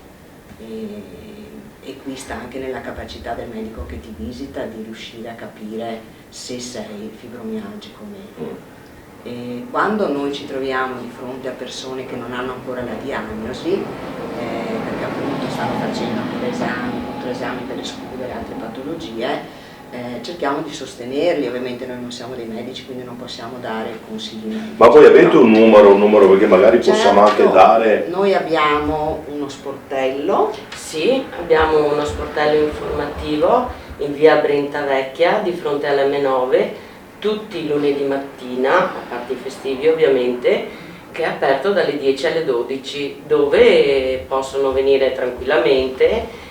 E qui sta anche nella capacità del medico che ti visita di riuscire a capire se sei fibromialgico o meno. E quando noi ci troviamo di fronte a persone che non hanno ancora la diagnosi, perché appunto stanno facendo anche esami, controesami per escludere altre patologie, cerchiamo di sostenerli. Ovviamente noi non siamo dei medici, quindi non possiamo dare consigli medici. Ma voi avete un numero perché magari possiamo anche dare... Noi abbiamo uno sportello. Sì, abbiamo uno sportello informativo in via Brenta Vecchia, di fronte all'M9, tutti i lunedì mattina, a parte i festivi ovviamente, che è aperto dalle 10 alle 12, dove possono venire tranquillamente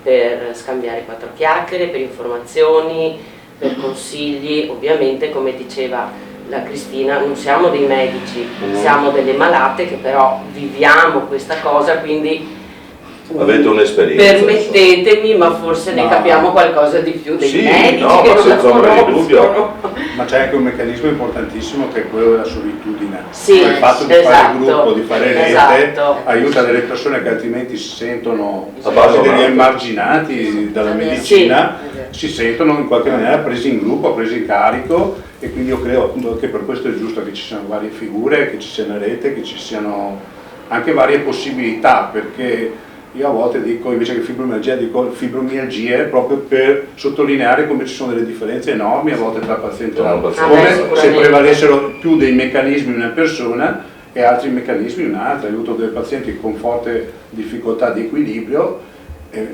per scambiare 4 chiacchiere, per informazioni, per consigli. Ovviamente, come diceva la Cristina, non siamo dei medici, siamo delle malate che però viviamo questa cosa, quindi avete un'esperienza. Permettetemi, ma forse ne capiamo qualcosa di più dei medici. No, ma senza ombra di dubbio. Ma c'è anche un meccanismo importantissimo che è quello della solitudine. Sì, il fatto di fare gruppo, di fare rete, aiuta delle persone che altrimenti si sentono quasi degli emarginati dalla medicina, si sentono in qualche maniera presi in gruppo, presi in carico, e quindi io credo appunto che per questo è giusto che ci siano varie figure, che ci sia una rete, che ci siano anche varie possibilità, perché io a volte dico, invece che fibromialgia, dico fibromialgie, proprio per sottolineare come ci sono delle differenze enormi a volte tra pazienti e l'altro, come se prevalessero più dei meccanismi in una persona e altri meccanismi in un'altra. Aiuto dei pazienti con forte difficoltà di equilibrio, è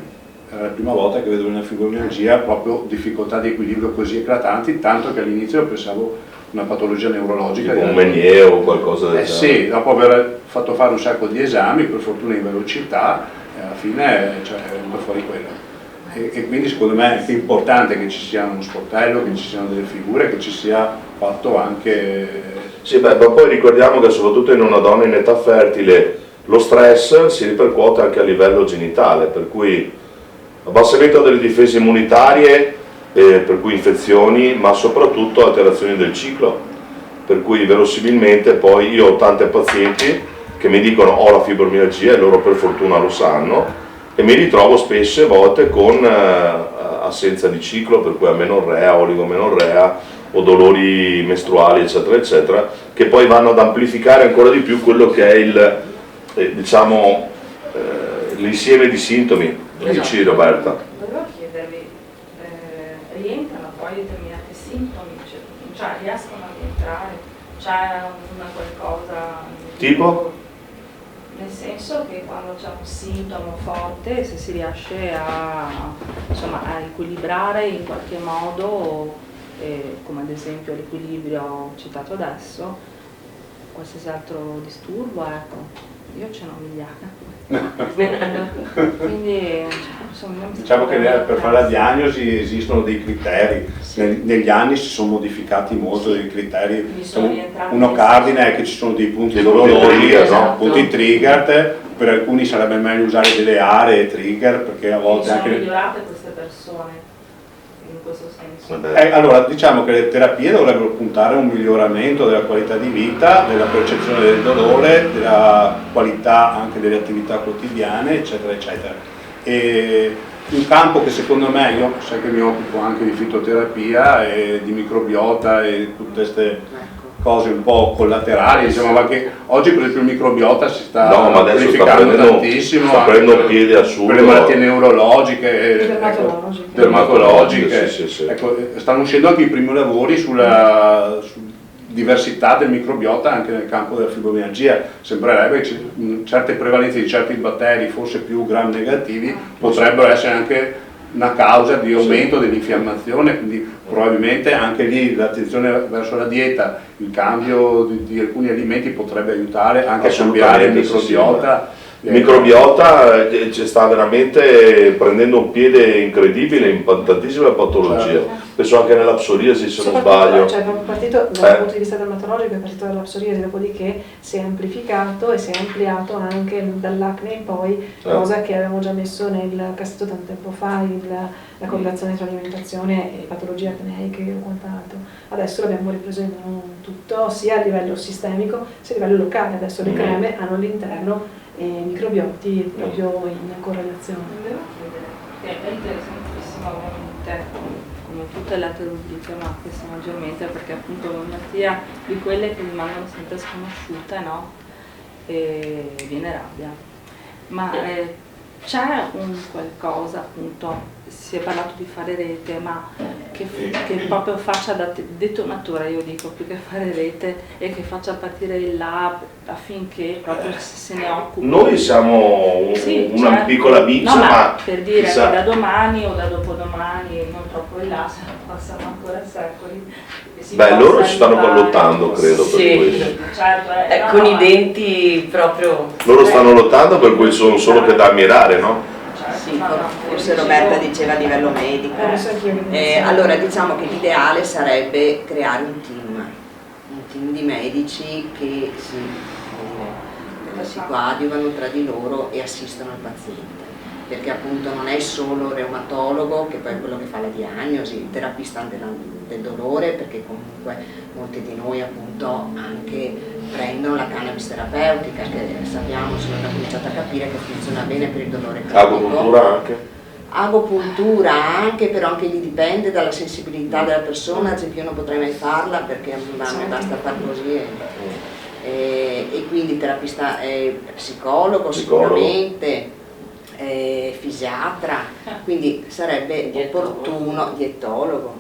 la prima volta che vedo una fibromialgia proprio difficoltà di equilibrio così eclatanti, tanto che all'inizio pensavo una patologia neurologica, tipo un Menier o qualcosa del genere. Sì, dopo aver fatto fare un sacco di esami, per fortuna in velocità, alla fine è venuto fuori quello. E quindi secondo me è importante che ci sia uno sportello, che ci siano delle figure, che ci sia fatto anche... Sì, ma poi ricordiamo che soprattutto in una donna in età fertile lo stress si ripercuote anche a livello genitale, per cui abbassamento delle difese immunitarie, per cui infezioni, ma soprattutto alterazioni del ciclo, per cui verosimilmente poi io ho tante pazienti che mi dicono ho la fibromialgia e loro per fortuna lo sanno, e mi ritrovo spesse volte con assenza di ciclo, per cui amenorrea, oligomenorrea o dolori mestruali eccetera eccetera, che poi vanno ad amplificare ancora di più quello che è diciamo l'insieme di sintomi. Dici Roberta? Volevo chiedervi, rientrano poi determinati sintomi, cioè riescono a rientrare, c'è una qualcosa tipo? Nel senso che quando c'è un sintomo forte, se si riesce a equilibrare in qualche modo, come ad esempio l'equilibrio citato adesso, qualsiasi altro disturbo, ecco. Io ce n'ho migliaia. Quindi, diciamo che per fare la diagnosi esistono dei criteri. Negli anni si sono modificati molto dei criteri. Uno cardine è che ci sono dei punti dolorosi, punti trigger. Per alcuni sarebbe meglio usare delle aree trigger, perché a volte sono anche... migliorate queste persone in questo senso. Allora diciamo che le terapie dovrebbero puntare a un miglioramento della qualità di vita, della percezione del dolore, della qualità anche delle attività quotidiane, eccetera eccetera. E un campo che secondo me, io sai che mi occupo anche di fitoterapia e di microbiota e tutte queste cose un po' collaterali, diciamo, ma che oggi per esempio il microbiota si sta amplificando tantissimo, sta prendendo piede assurdo per le malattie neurologiche, dermatologiche. Sì. Ecco, stanno uscendo anche i primi lavori sulla diversità del microbiota anche nel campo della fibromialgia. Sembrerebbe che certe prevalenze di certi batteri, forse più gram negativi, potrebbero essere anche una causa di aumento dell'infiammazione, quindi probabilmente anche lì l'attenzione verso la dieta, il cambio di alcuni alimenti potrebbe aiutare anche a cambiare il microbiota. Il microbiota sta veramente prendendo un piede incredibile in tantissime patologie. Penso anche nella psoriasi, se non sbaglio. Cioè, è partito dal punto di vista dermatologico, è partito dalla psoriasi, dopodiché si è amplificato e si è ampliato anche dall'acne in poi, cosa che avevamo già messo nel cassetto tanto tempo fa, la correlazione tra alimentazione e patologie acneiche o quant'altro. Adesso l'abbiamo ripreso in tutto, sia a livello sistemico sia a livello locale. Adesso le creme hanno all'interno microbioti proprio in correlazione. È interessantissimo ovviamente, come tutte le altre rubriche, ma questa maggiormente perché appunto è una malattia di quelle che rimangono sempre sconosciute, no? E viene rabbia. Ma c'è un qualcosa, appunto, si è parlato di fare rete, ma che proprio faccia da detonatore, io dico, più che fare rete, e che faccia partire il lab affinché proprio se ne occupi. Noi siamo una piccola bincia, no, ma per dire chissà. che da domani o da dopodomani, non troppo in là, se non passano ancora secoli. Loro ci stanno lottando, credo, per questo. Certo, con i denti proprio. Loro stanno lottando, per cui sono solo che da ammirare, no? Sì, forse Roberta diceva a livello medico. Allora diciamo che l'ideale sarebbe creare un team di medici che si coadiuvano tra di loro e assistono il paziente, perché appunto non è solo il reumatologo che poi è quello che fa la diagnosi, il terapista del dolore, perché comunque molti di noi appunto anche prendono la cannabis terapeutica, che sappiamo, sono cominciato a capire che funziona bene per il dolore cronico. Agopuntura anche? Agopuntura anche, però anche lì dipende dalla sensibilità della persona, ad esempio io non potrei mai farla perché a me basta far così e quindi terapista, psicologo sicuramente, fisiatra, quindi sarebbe opportuno, dietologo,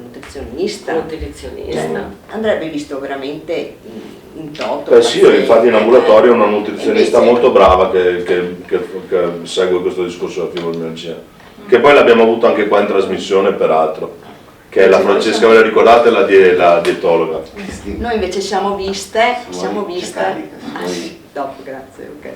nutrizionista. Cioè, andrebbe visto veramente in toto. Sì, io infatti in ambulatorio ho una nutrizionista molto brava che segue questo discorso della fibromialgia, che poi l'abbiamo avuto anche qua in trasmissione peraltro, che è la Francesca, ve la ricordate, la dietologa? Noi invece siamo viste, dopo, grazie, ok.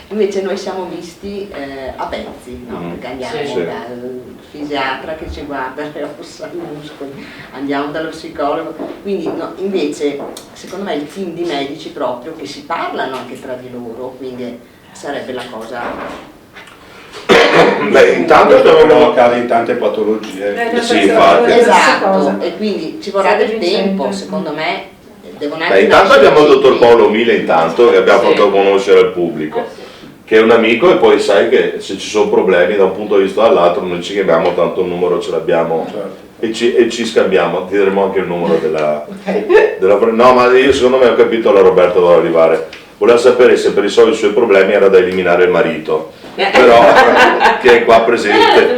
Invece noi siamo visti a pezzi, no? Perché andiamo dal fisiatra che ci guarda le ossa, i muscoli, andiamo dallo psicologo, quindi no, invece secondo me il team di medici proprio che si parlano anche tra di loro, quindi sarebbe la cosa. Intanto dobbiamo accade in tante patologie. Infatti. Esatto, e quindi ci vorrà del tempo, secondo me. Intanto abbiamo il dottor Paolo Mile intanto, che abbiamo fatto conoscere al pubblico, che è un amico, e poi sai che se ci sono problemi da un punto di vista o dall'altro noi ci chiamiamo, tanto il numero ce l'abbiamo, e ci scambiamo, ti daremo anche il numero della no, ma io secondo me ho capito la Roberta dove arrivare, voleva sapere se per risolvere i suoi problemi era da eliminare il marito, però che è qua presente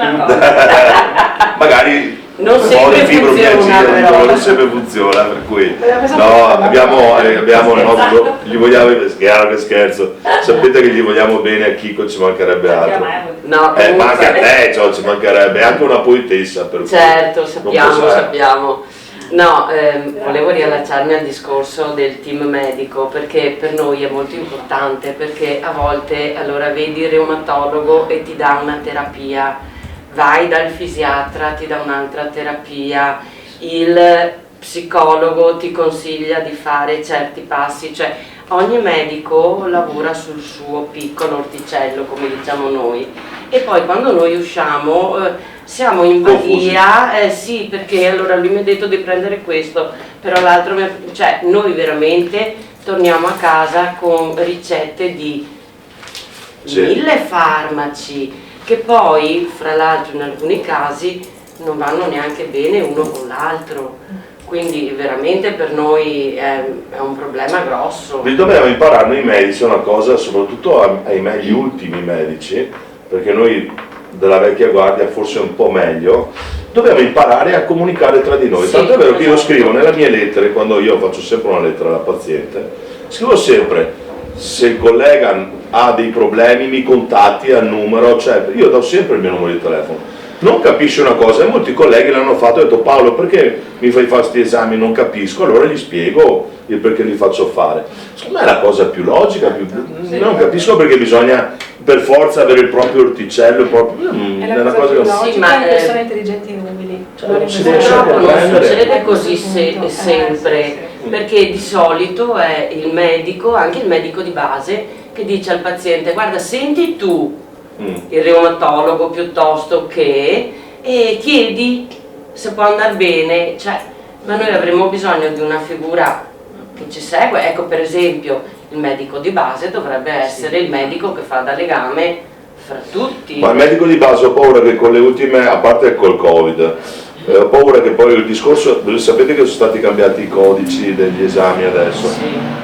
magari non sempre funziona, non sempre funziona, per cui no, abbiamo il nostro, gli vogliamo, che scherzo, sapete che gli vogliamo bene a Chico, ci mancherebbe altro, no, ma anche a te, cioè, ci mancherebbe anche una poetessa, per certo, cui sappiamo. No, volevo riallacciarmi al discorso del team medico, perché per noi è molto importante, perché a volte allora vedi il reumatologo e ti dà una terapia, vai dal fisiatra, ti dà un'altra terapia, il psicologo ti consiglia di fare certi passi, cioè ogni medico lavora sul suo piccolo orticello, come diciamo noi, e poi quando noi usciamo siamo in balia, sì, perché allora lui mi ha detto di prendere questo, però l'altro cioè noi veramente torniamo a casa con ricette di 1000 farmaci, che poi fra l'altro in alcuni casi non vanno neanche bene uno con l'altro, quindi veramente per noi è un problema grosso. Dobbiamo imparare noi medici una cosa, soprattutto agli ultimi medici, perché noi della vecchia guardia forse un po' meglio, dobbiamo imparare a comunicare tra di noi, tanto è vero che io scrivo nelle mie lettere, quando io faccio sempre una lettera alla paziente, scrivo sempre: se il collega ha dei problemi mi contatti al numero, cioè io do sempre il mio numero di telefono. Non capisce una cosa, e molti colleghi l'hanno fatto, ho detto Paolo perché mi fai fare questi esami, non capisco, allora gli spiego il perché li faccio fare. Secondo me è la cosa più logica, non capisco perché bisogna per forza avere il proprio orticello, è la cosa più logica in persone intelligenti e umili. Purtroppo non succede così sempre, perché di solito è il medico, anche il medico di base, che dice al paziente guarda senti tu il reumatologo piuttosto che e chiedi se può andare bene, cioè, ma noi avremmo bisogno di una figura che ci segue, ecco per esempio il medico di base dovrebbe essere il medico che fa da legame fra tutti. Ma il medico di base ho paura che con le ultime, a parte col Covid, ho paura che poi il discorso, sapete che sono stati cambiati i codici degli esami adesso?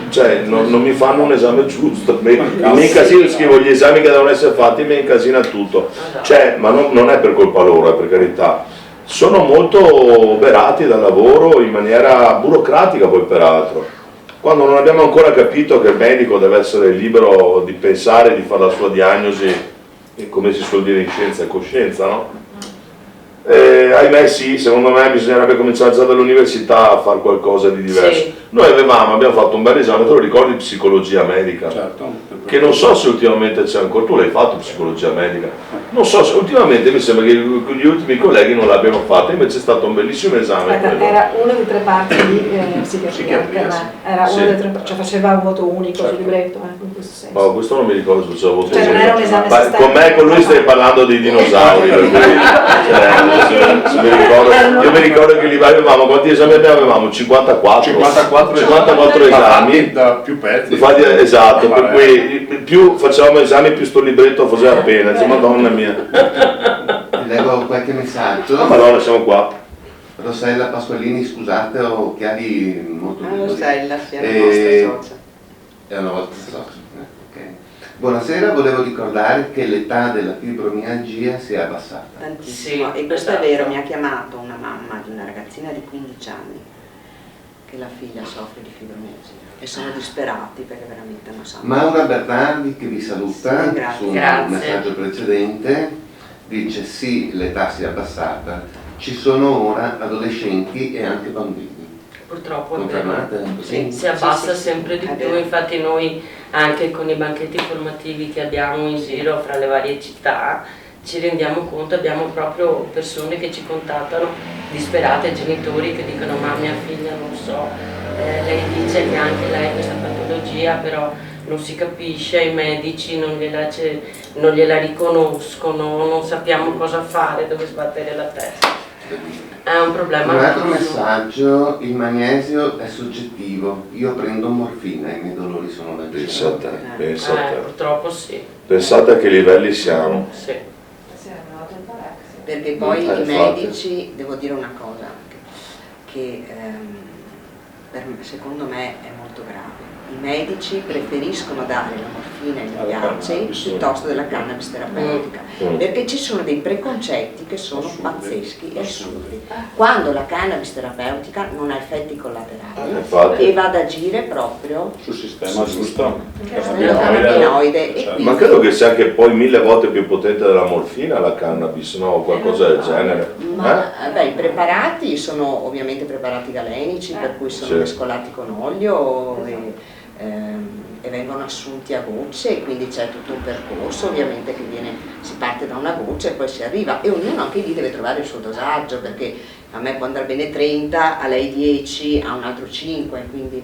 Cioè, non mi fanno un esame giusto, mi incasino, scrivo gli esami che devono essere fatti, mi incasina tutto. Cioè, ma non è per colpa loro, per carità. Sono molto oberati dal lavoro in maniera burocratica poi peraltro. Quando non abbiamo ancora capito che il medico deve essere libero di pensare, di fare la sua diagnosi, come si suol dire in scienza e coscienza, no? Ahimè sì, secondo me bisognerebbe cominciare già dall'università a fare qualcosa di diverso. Sì. Noi abbiamo fatto un bel esame, te lo ricordi, di psicologia medica? Certo. Che non so se ultimamente c'è ancora, tu l'hai fatto psicologia medica? Non so se ultimamente mi sembra che gli ultimi colleghi non l'abbiano fatto, invece è stato un bellissimo esame. Era una di 3 parti di psichiatria, era una delle 3 parti, cioè faceva un voto unico sul libretto, in questo senso. Oh, questo non mi ricordo se faceva voto unico. Non era un esame con me, con lui stai parlando dei dinosauri, per cui, io mi ricordo che li avevamo, quanti esami avevamo? 54 esami da più pezzi. Infatti, esatto, per cui più facevamo esami più sto libretto faceva pena, dice, madonna mia. Leggo qualche messaggio. Madonna, siamo qua. Rossella Pasqualini, scusate, ho occhiali molto piccoli. Rossella, sì, è la nostra socia. È una vostra socia, ok. Buonasera, volevo ricordare che l'età della fibromialgia si è abbassata. Tantissimo, e questo è vero, mi ha chiamato una mamma di una ragazzina di 15 anni che la figlia soffre di fibromialgia e sono disperati perché veramente non sanno. Maura Bernardi che vi saluta, sì, su un messaggio precedente, dice sì, l'età si è abbassata, ci sono ora adolescenti e anche bambini. Purtroppo confermate? Sì, si abbassa sempre di più, infatti noi anche con i banchetti formativi che abbiamo in giro fra le varie città ci rendiamo conto, abbiamo proprio persone che ci contattano disperate, genitori che dicono ma mia figlia non so, lei dice che anche lei ha questa patologia però non si capisce, i medici non gliela riconoscono, non sappiamo cosa fare, dove sbattere la testa. È un problema. Un altro messaggio, il magnesio è soggettivo, io prendo morfina e i miei dolori sono leggeri. Pensate. Purtroppo sì. Pensate a che livelli siamo. Sì. Perché poi i medici, devo dire una cosa, che secondo me è molto grave. I medici preferiscono dare la morfina agli opiacei piuttosto della cannabis terapeutica, perché ci sono dei preconcetti che sono pazzeschi e assurdi. Quando la cannabis terapeutica non ha effetti collaterali e va ad agire proprio sul sistema giusto, cannabinoide. Ma credo che sia anche poi 1000 volte più potente della morfina la cannabis, no? O qualcosa del genere. I preparati sono ovviamente preparati galenici, per cui sono mescolati con olio e vengono assunti a gocce, e quindi c'è tutto un percorso ovviamente che si parte da una goccia e poi si arriva, e ognuno anche lì deve trovare il suo dosaggio, perché a me può andare bene 30, a lei 10, a un altro 5, quindi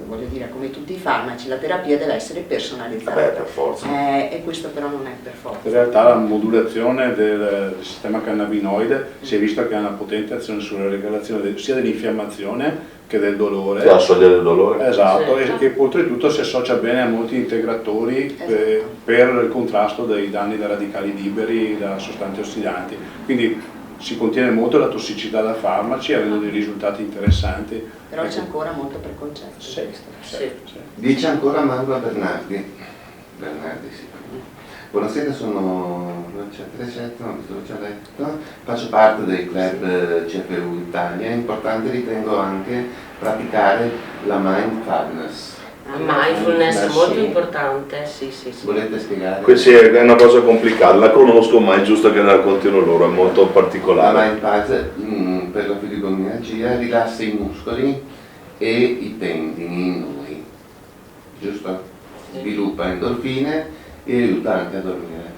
voglio dire, come tutti i farmaci, la terapia deve essere personalizzata. Per forza. E questo però non è per forza. In realtà la modulazione del sistema cannabinoide si è visto che ha una potente azione sulla regolazione sia dell'infiammazione che del dolore. Che a sciogliere il dolore. Esatto, e oltretutto si associa bene a molti integratori per il contrasto dei danni da radicali liberi, da sostanze ossidanti. Quindi si contiene molto la tossicità da farmaci, avendo dei risultati interessanti. Però c'è ancora molto preconcetto. Sì. Dice ancora Maura Bernardi, sì. Buonasera, sono faccio parte del club CFU Italia, è importante ritengo anche praticare la mindfulness. Mindfulness è molto importante. Sì, sì, sì. Volete spiegare? Questa è una cosa complicata, la conosco ma è giusto che la raccontino loro, è molto particolare. La Mindpulse per la fibromialgia rilassa i muscoli e i tendini in noi, giusto? Sviluppa endorfine e aiuta anche a dormire.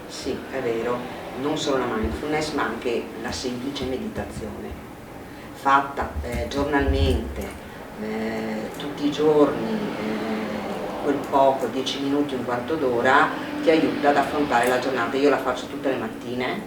Sì, è vero, non solo la mindfulness ma anche la semplice meditazione fatta giornalmente, tutti i giorni, quel poco, 10 minuti, un quarto d'ora, ti aiuta ad affrontare la giornata. Io la faccio tutte le mattine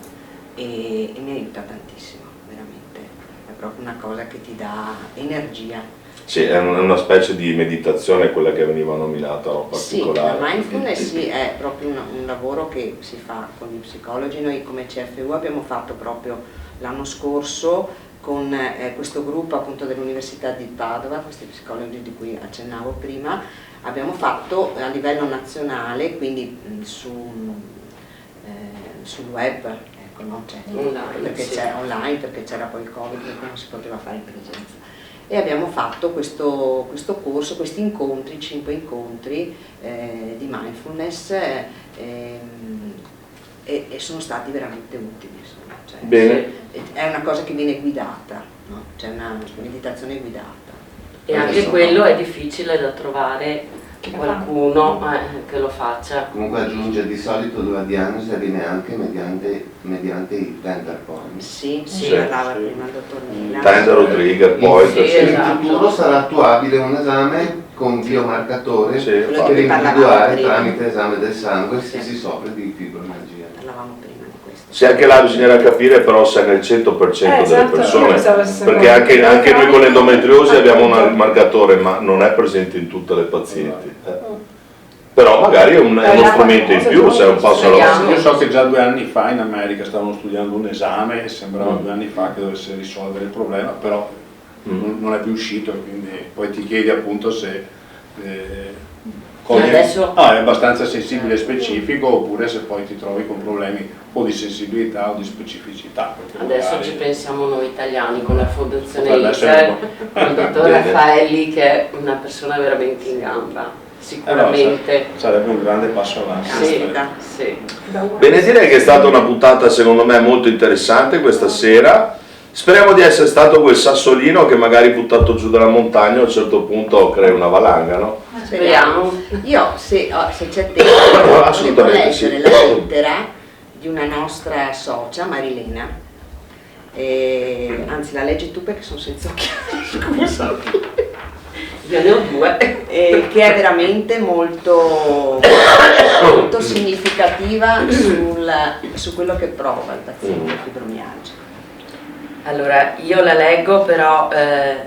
e mi aiuta tantissimo, veramente, è proprio una cosa che ti dà energia. Sì, è una specie di meditazione quella che veniva nominata, no? Particolare. Sì, la mindfulness sì, è proprio un lavoro che si fa con gli psicologi. Noi come CFU abbiamo fatto proprio l'anno scorso con questo gruppo appunto dell'Università di Padova, questi psicologi di cui accennavo prima, abbiamo fatto a livello nazionale, quindi sul web, ecco, no? Cioè, perché c'era online, perché c'era poi il Covid, perché non si poteva fare in presenza. E abbiamo fatto questo corso, questi incontri, 5 incontri di mindfulness e sono stati veramente utili. Insomma. Cioè, bene. È una cosa che viene guidata, no? C'è una meditazione guidata. E anche quello è difficile da trovare qualcuno che lo faccia. Comunque aggiunge di solito la diagnosi avviene anche mediante i tender point. Sì, parlava prima il dottor Mila. Tender o trigger point. In futuro sarà attuabile un esame con biomarcatore per individuare tramite esame del sangue se si soffre di fibromialgia. Parlavamo prima di questo. Sì, anche là bisognerà capire però se nel 100% delle persone, perché anche noi con l'endometriosi abbiamo un marcatore ma non è presente in tutte le pazienti. Però magari è uno strumento in più, se è un passo avanti. Io so che già 2 anni fa in America stavano studiando un esame e sembrava 2 anni fa che dovesse risolvere il problema, però non è più uscito, quindi poi ti chiedi appunto se è abbastanza sensibile e specifico oppure se poi ti trovi con problemi o di sensibilità o di specificità. Adesso ci pensiamo noi italiani con la fondazione Potrebbe ITER, con il dottor Raffaelli che è una persona veramente in gamba. Sicuramente sarebbe un grande passo avanti. Sì. Bene, direi che è stata una puntata secondo me molto interessante questa sera. Speriamo di essere stato quel sassolino che magari buttato giù dalla montagna a un certo punto crea una valanga, no? Speriamo. Io se c'è tempo assolutamente volevo sì. leggere la lettera di una nostra socia, Marilena, anzi la leggi tu perché sono senza occhiali, scusa. Io ne ho 2. Che è veramente molto significativa su quello che prova il paziente fibromialgico. Allora, io la leggo, però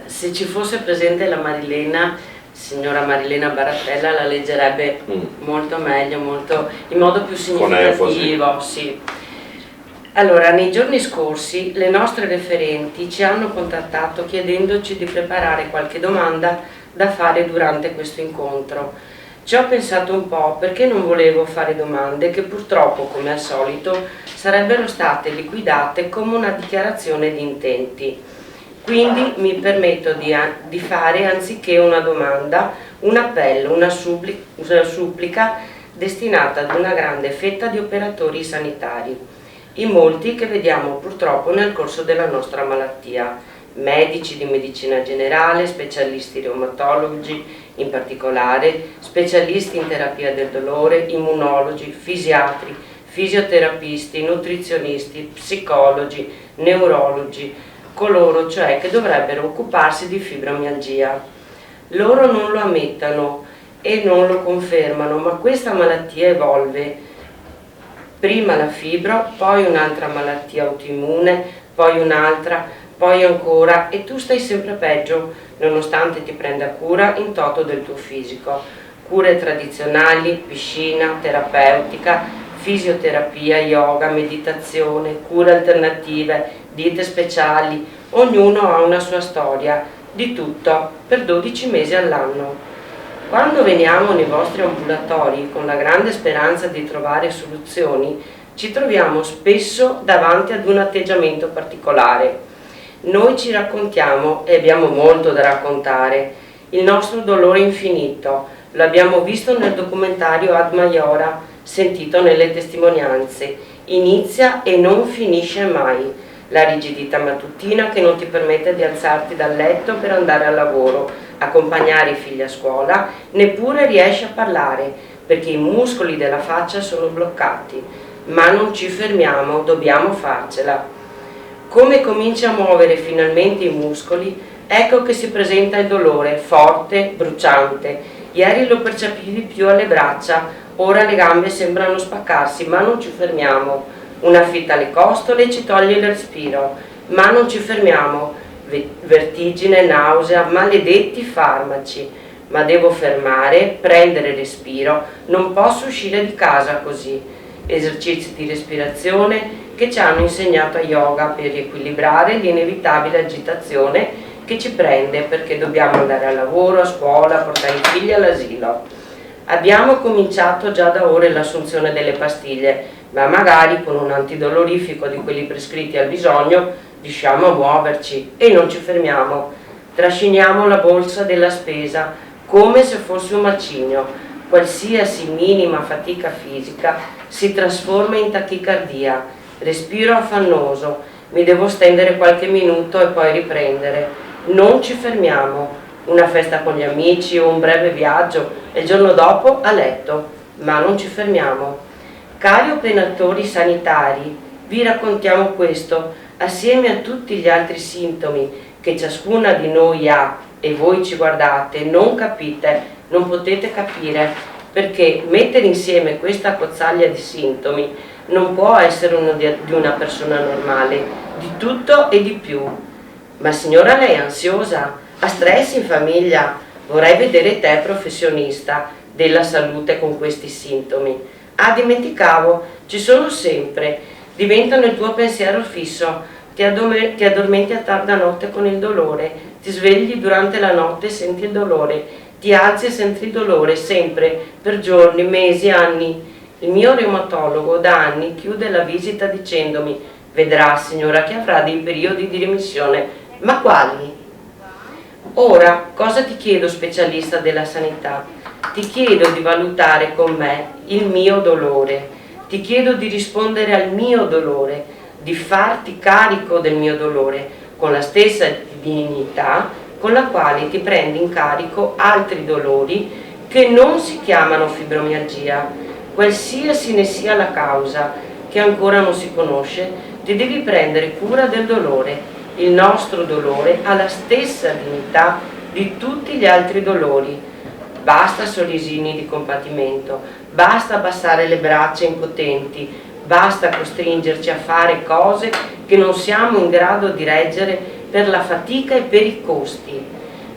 se ci fosse presente la Marilena, signora Marilena Barattella, la leggerebbe molto meglio, in modo più significativo. Sì. Allora, nei giorni scorsi le nostre referenti ci hanno contattato chiedendoci di preparare qualche domanda da fare durante questo incontro. Ci ho pensato un po' perché non volevo fare domande che purtroppo, come al solito, sarebbero state liquidate come una dichiarazione di intenti. Quindi mi permetto di fare, anziché una domanda, un appello, una supplica destinata ad una grande fetta di operatori sanitari, i molti che vediamo purtroppo nel corso della nostra malattia. Medici di medicina generale, specialisti reumatologi in particolare, specialisti in terapia del dolore, immunologi, fisiatri, fisioterapisti, nutrizionisti, psicologi, neurologi, coloro cioè che dovrebbero occuparsi di fibromialgia. Loro non lo ammettono e non lo confermano, ma questa malattia evolve. Prima la fibro, poi un'altra malattia autoimmune, poi un'altra, poi ancora, e tu stai sempre peggio, nonostante ti prenda cura in toto del tuo fisico. Cure tradizionali, piscina, terapeutica, fisioterapia, yoga, meditazione, cure alternative, diete speciali, ognuno ha una sua storia, di tutto, per 12 mesi all'anno. Quando veniamo nei vostri ambulatori con la grande speranza di trovare soluzioni, ci troviamo spesso davanti ad un atteggiamento particolare. Noi ci raccontiamo e abbiamo molto da raccontare. il nostro dolore infinito. Lo abbiamo visto nel documentario Ad Maiora, sentito nelle testimonianze. Inizia e non finisce mai. La rigidità mattutina che non ti permette di alzarti dal letto per andare al lavoro, accompagnare i figli a scuola, neppure riesci a parlare perché i muscoli della faccia sono bloccati. Ma non ci fermiamo, dobbiamo farcela. Come cominci a muovere finalmente i muscoli, ecco che si presenta il dolore, forte, bruciante. Ieri lo percepivi più alle braccia, ora le gambe sembrano spaccarsi, ma non ci fermiamo. Una fitta alle costole ci toglie il respiro, ma non ci fermiamo. Vertigine, nausea, maledetti farmaci. Ma devo fermare, prendere respiro, non posso uscire di casa così. Esercizi di respirazione che ci hanno insegnato a yoga per riequilibrare l'inevitabile agitazione che ci prende perché dobbiamo andare al lavoro, a scuola, portare i figli all'asilo. Abbiamo cominciato già da ore l'assunzione delle pastiglie, ma magari con un antidolorifico di quelli prescritti al bisogno riusciamo a muoverci e non ci fermiamo. Trasciniamo la borsa della spesa come se fosse un macigno. Qualsiasi minima fatica fisica si trasforma in tachicardia, respiro affannoso, mi devo stendere qualche minuto e poi riprendere. Non ci fermiamo, una festa con gli amici o un breve viaggio e il giorno dopo a letto, ma non ci fermiamo. Cari operatori sanitari, vi raccontiamo questo assieme a tutti gli altri sintomi che ciascuna di noi ha e voi ci guardate, non capite, non potete capire, perché mettere insieme questa cozzaglia di sintomi non può essere uno di una persona normale, di tutto e di più. Ma signora, lei è ansiosa? Ha stress in famiglia? Vorrei vedere te professionista della salute con questi sintomi. Ah, dimenticavo, ci sono sempre, diventano il tuo pensiero fisso, ti addormenti a tarda notte con il dolore, ti svegli durante la notte e senti il dolore, ti alzi e senti il dolore sempre, per giorni, mesi, anni. Il mio reumatologo da anni chiude la visita dicendomi: vedrà signora che avrà dei periodi di remissione. Ma quali? Ora, cosa ti chiedo, specialista della sanità? Ti chiedo di valutare con me il mio dolore, ti chiedo di rispondere al mio dolore, di farti carico del mio dolore, con la stessa dignità con la quale ti prendi in carico altri dolori che non si chiamano fibromialgia. Qualsiasi ne sia la causa, che ancora non si conosce, ti devi prendere cura del dolore. Il nostro dolore ha la stessa dignità di tutti gli altri dolori. Basta sorrisini di compatimento, basta abbassare le braccia impotenti, basta costringerci a fare cose che non siamo in grado di reggere per la fatica e per i costi.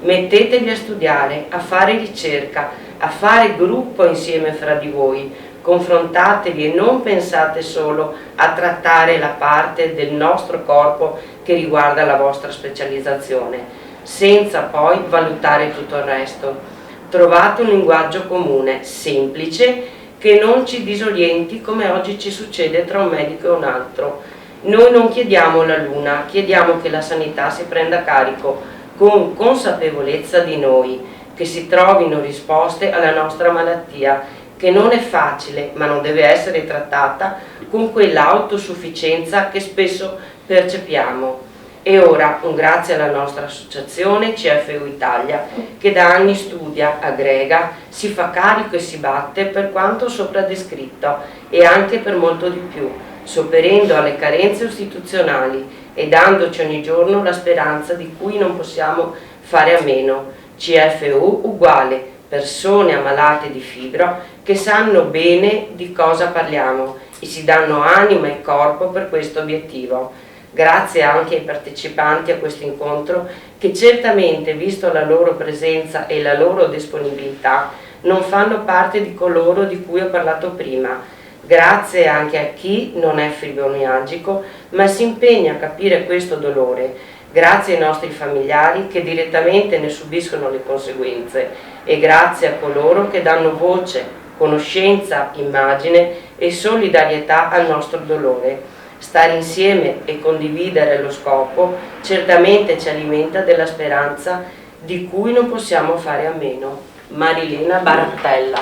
Mettetevi a studiare, a fare ricerca, a fare gruppo insieme fra di voi, confrontatevi e non pensate solo a trattare la parte del nostro corpo che riguarda la vostra specializzazione, senza poi valutare tutto il resto. Trovate un linguaggio comune, semplice, che non ci disorienti come oggi ci succede tra un medico e un altro. Noi non chiediamo la luna, chiediamo che la sanità si prenda carico con consapevolezza di noi, che si trovino risposte alla nostra malattia, che non è facile, ma non deve essere trattata con quella autosufficienza che spesso percepiamo. E ora un grazie alla nostra associazione CFU Italia, che da anni studia, aggrega, si fa carico e si batte per quanto sopra descritto e anche per molto di più, sopperendo alle carenze istituzionali e dandoci ogni giorno la speranza di cui non possiamo fare a meno. CFU uguale persone ammalate di fibro che sanno bene di cosa parliamo e si danno anima e corpo per questo obiettivo. Grazie anche ai partecipanti a questo incontro che certamente, visto la loro presenza e la loro disponibilità, non fanno parte di coloro di cui ho parlato prima. Grazie anche a chi non è fibromialgico ma si impegna a capire questo dolore. Grazie ai nostri familiari che direttamente ne subiscono le conseguenze e grazie a coloro che danno voce, conoscenza, immagine e solidarietà al nostro dolore. Stare insieme e condividere lo scopo certamente ci alimenta della speranza di cui non possiamo fare a meno, Marilena Barattella.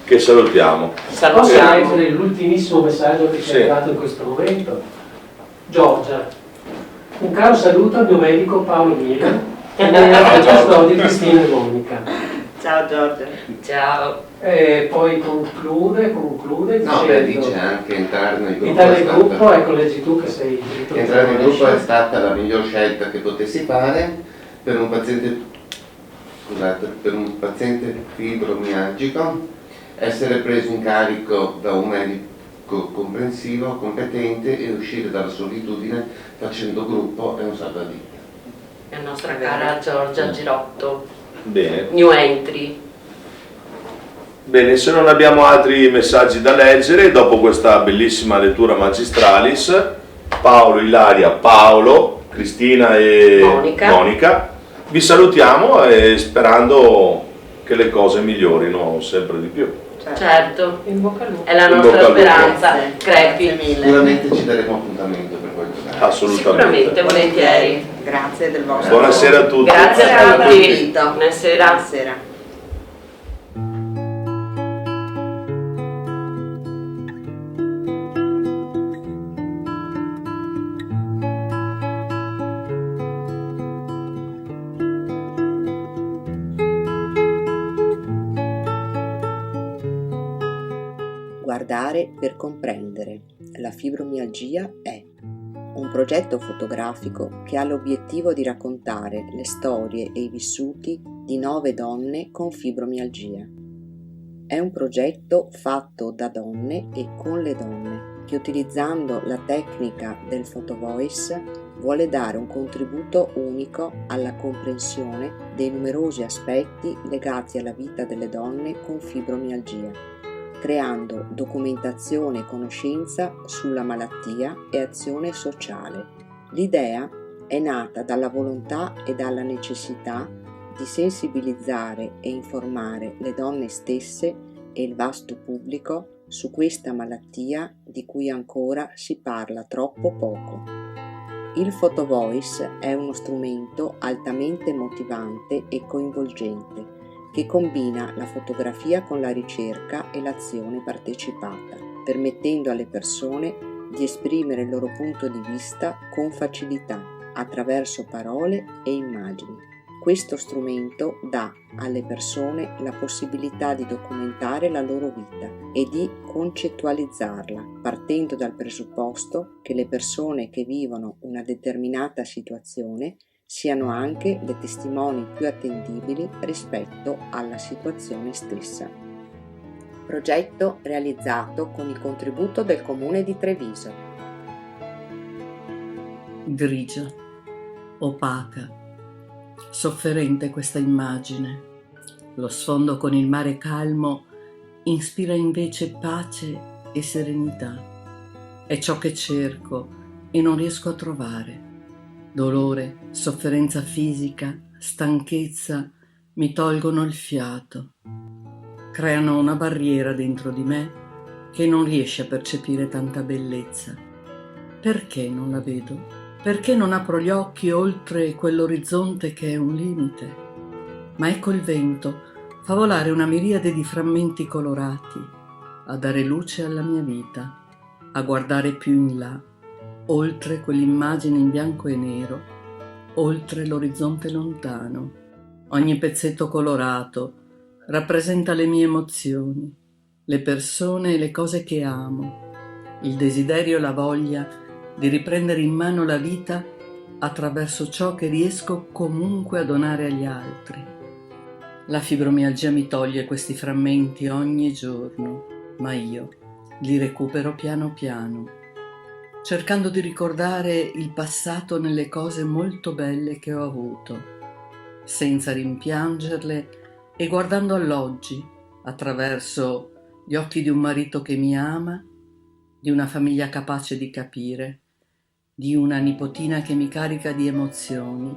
Che salutiamo. Salutiamo. Posso leggere l'ultimissimo messaggio che ci è arrivato in questo momento? Giorgia, un caro saluto al mio medico Paolo Mira e alle custodi Cristina e Monica. Ciao Giorgia. Ciao. E poi conclude No, dicendo, beh, dice anche entrare nel gruppo. entrare nel gruppo, ecco, leggi tu che sei Entrare nel gruppo è stata la miglior scelta che potessi fare per un paziente fibromialgico. Essere preso in carico da un medico comprensivo, competente e uscire dalla solitudine facendo gruppo è un salvavita. La nostra cara Giorgia Girotto. Bene. New entry. Bene, se non abbiamo altri messaggi da leggere, dopo questa bellissima lettura magistralis, Paolo, Ilaria, Paolo, Cristina e Monica, vi salutiamo e sperando che le cose migliorino sempre di più. Certo, in bocca al lupo. È la nostra speranza. Crepi. Sicuramente ci daremo appuntamento per quel giorno. Assolutamente. Sicuramente, volentieri. Grazie del vostro. Buonasera a tutti. Grazie a tutti. Buonasera. Buonasera. Guardare per comprendere. La fibromialgia è un progetto fotografico che ha l'obiettivo di raccontare le storie e i vissuti di 9 donne con fibromialgia. È un progetto fatto da donne e con le donne, che utilizzando la tecnica del photo voice vuole dare un contributo unico alla comprensione dei numerosi aspetti legati alla vita delle donne con fibromialgia, creando documentazione e conoscenza sulla malattia e azione sociale. L'idea è nata dalla volontà e dalla necessità di sensibilizzare e informare le donne stesse e il vasto pubblico su questa malattia di cui ancora si parla troppo poco. Il photo voice è uno strumento altamente motivante e coinvolgente che combina la fotografia con la ricerca e l'azione partecipata, permettendo alle persone di esprimere il loro punto di vista con facilità, attraverso parole e immagini. Questo strumento dà alle persone la possibilità di documentare la loro vita e di concettualizzarla, partendo dal presupposto che le persone che vivono una determinata situazione siano anche le testimoni più attendibili rispetto alla situazione stessa. Progetto realizzato con il contributo del Comune di Treviso. Grigia, opaca, sofferente questa immagine. Lo sfondo con il mare calmo ispira invece pace e serenità. È ciò che cerco e non riesco a trovare. Dolore, sofferenza fisica, stanchezza mi tolgono il fiato. Creano una barriera dentro di me che non riesce a percepire tanta bellezza. Perché non la vedo? Perché non apro gli occhi oltre quell'orizzonte che è un limite? Ma ecco il vento fa volare una miriade di frammenti colorati, a dare luce alla mia vita, a guardare più in là, oltre quell'immagine in bianco e nero, oltre l'orizzonte lontano. Ogni pezzetto colorato rappresenta le mie emozioni, le persone e le cose che amo, il desiderio e la voglia di riprendere in mano la vita attraverso ciò che riesco comunque a donare agli altri. La fibromialgia mi toglie questi frammenti ogni giorno, ma io li recupero piano piano, cercando di ricordare il passato nelle cose molto belle che ho avuto, senza rimpiangerle e guardando all'oggi attraverso gli occhi di un marito che mi ama, di una famiglia capace di capire, di una nipotina che mi carica di emozioni,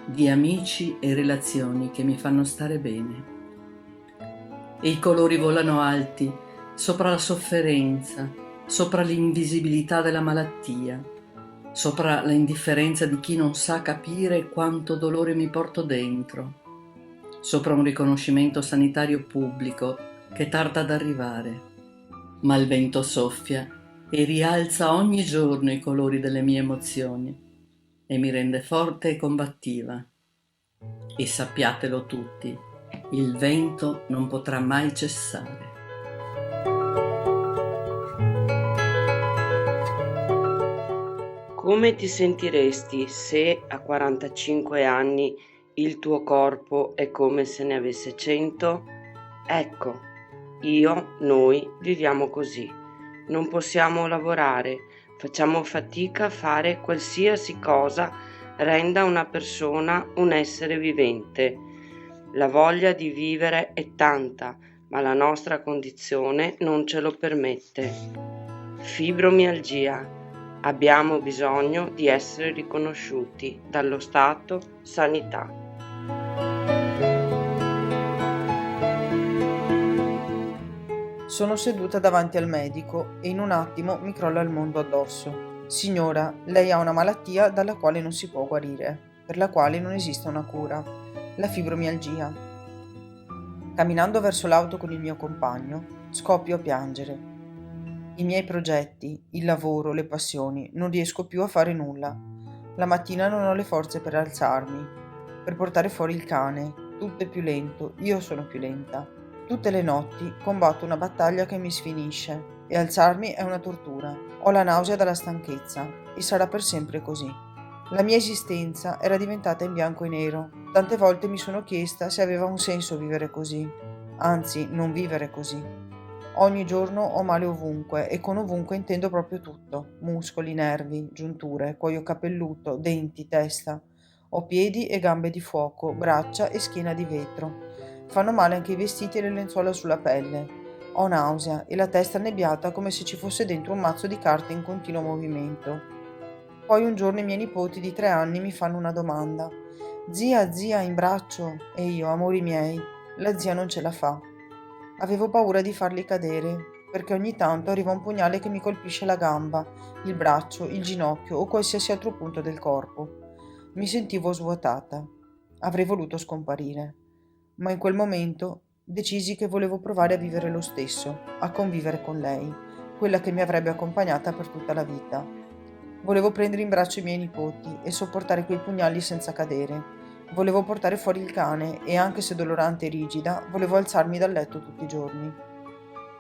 di amici e relazioni che mi fanno stare bene. E i colori volano alti sopra la sofferenza, sopra l'invisibilità della malattia, sopra l'indifferenza di chi non sa capire quanto dolore mi porto dentro, sopra un riconoscimento sanitario pubblico che tarda ad arrivare, ma il vento soffia e rialza ogni giorno i colori delle mie emozioni e mi rende forte e combattiva. E sappiatelo tutti, il vento non potrà mai cessare. Come ti sentiresti se a 45 anni il tuo corpo è come se ne avesse 100? Ecco, noi viviamo così. Non possiamo lavorare, facciamo fatica a fare qualsiasi cosa renda una persona un essere vivente. La voglia di vivere è tanta, ma la nostra condizione non ce lo permette. Fibromialgia. Abbiamo bisogno di essere riconosciuti dallo Stato sanità. Sono seduta davanti al medico e in un attimo mi crolla il mondo addosso. Signora, lei ha una malattia dalla quale non si può guarire, per la quale non esiste una cura, la fibromialgia. Camminando verso l'auto con il mio compagno, scoppio a piangere. I miei progetti, il lavoro, le passioni, non riesco più a fare nulla. La mattina non ho le forze per alzarmi, per portare fuori il cane, tutto è più lento, io sono più lenta. Tutte le notti combatto una battaglia che mi sfinisce e alzarmi è una tortura. Ho la nausea dalla stanchezza e sarà per sempre così. La mia esistenza era diventata in bianco e nero. Tante volte mi sono chiesta se aveva un senso vivere così, anzi non vivere così. Ogni giorno ho male ovunque e con ovunque intendo proprio tutto, muscoli, nervi, giunture, cuoio capelluto, denti, testa. Ho piedi e gambe di fuoco, braccia e schiena di vetro. Fanno male anche i vestiti e le lenzuola sulla pelle. Ho nausea e la testa annebbiata come se ci fosse dentro un mazzo di carte in continuo movimento. Poi un giorno i miei nipoti di 3 anni mi fanno una domanda. Zia, in braccio? E io, amori miei, la zia non ce la fa. Avevo paura di farli cadere, perché ogni tanto arriva un pugnale che mi colpisce la gamba, il braccio, il ginocchio o qualsiasi altro punto del corpo. Mi sentivo svuotata. Avrei voluto scomparire. Ma in quel momento decisi che volevo provare a vivere lo stesso, a convivere con lei, quella che mi avrebbe accompagnata per tutta la vita. Volevo prendere in braccio i miei nipoti e sopportare quei pugnali senza cadere. Volevo portare fuori il cane e, anche se dolorante e rigida, volevo alzarmi dal letto tutti i giorni.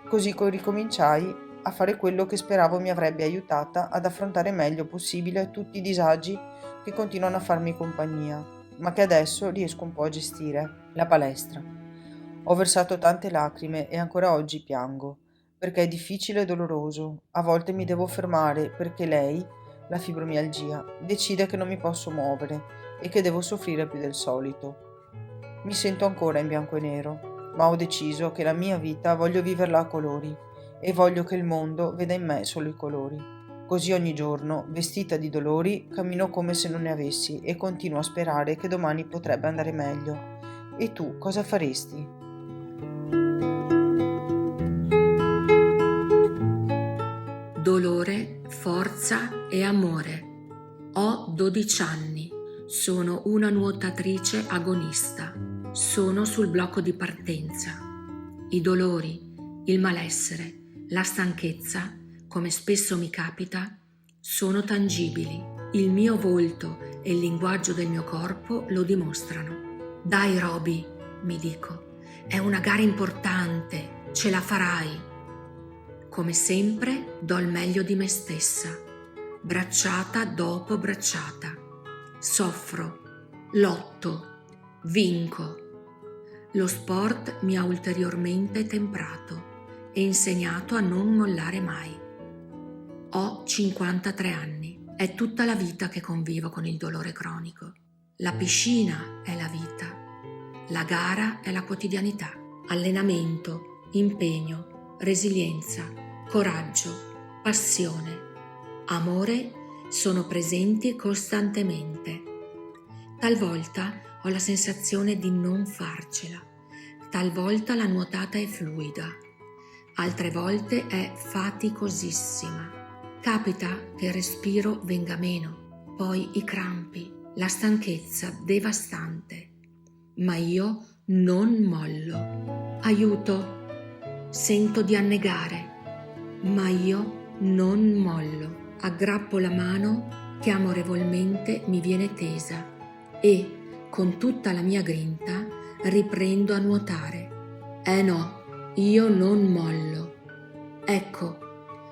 Così ricominciai a fare quello che speravo mi avrebbe aiutata ad affrontare meglio possibile tutti i disagi che continuano a farmi compagnia, ma che adesso riesco un po' a gestire, la palestra. Ho versato tante lacrime e ancora oggi piango, perché è difficile e doloroso. A volte mi devo fermare perché lei, la fibromialgia, decide che non mi posso muovere e che devo soffrire più del solito. Mi sento ancora in bianco e nero, ma ho deciso che la mia vita voglio viverla a colori e voglio che il mondo veda in me solo i colori. Così ogni giorno, vestita di dolori, cammino come se non ne avessi e continuo a sperare che domani potrebbe andare meglio. E tu cosa faresti? Dolore, forza e amore. Ho 12 anni. Sono una nuotatrice agonista. Sono sul blocco di partenza. I dolori, il malessere, la stanchezza, come spesso mi capita, sono tangibili. Il mio volto e il linguaggio del mio corpo lo dimostrano. Dai Roby, mi dico, è una gara importante, ce la farai. Come sempre do il meglio di me stessa, bracciata dopo bracciata. Soffro, lotto, vinco. Lo sport mi ha ulteriormente temprato e insegnato a non mollare mai. Ho 53 anni. È tutta la vita che convivo con il dolore cronico. La piscina è la vita. La gara è la quotidianità. Allenamento, impegno, resilienza, coraggio, passione, amore sono presenti costantemente. Talvolta ho la sensazione di non farcela, talvolta la nuotata è fluida, altre volte è faticosissima. Capita che il respiro venga meno, poi i crampi, la stanchezza devastante. Ma io non mollo. Aiuto! Sento di annegare, ma io non mollo. Aggrappo la mano che amorevolmente mi viene tesa e, con tutta la mia grinta, riprendo a nuotare. No, io non mollo. Ecco,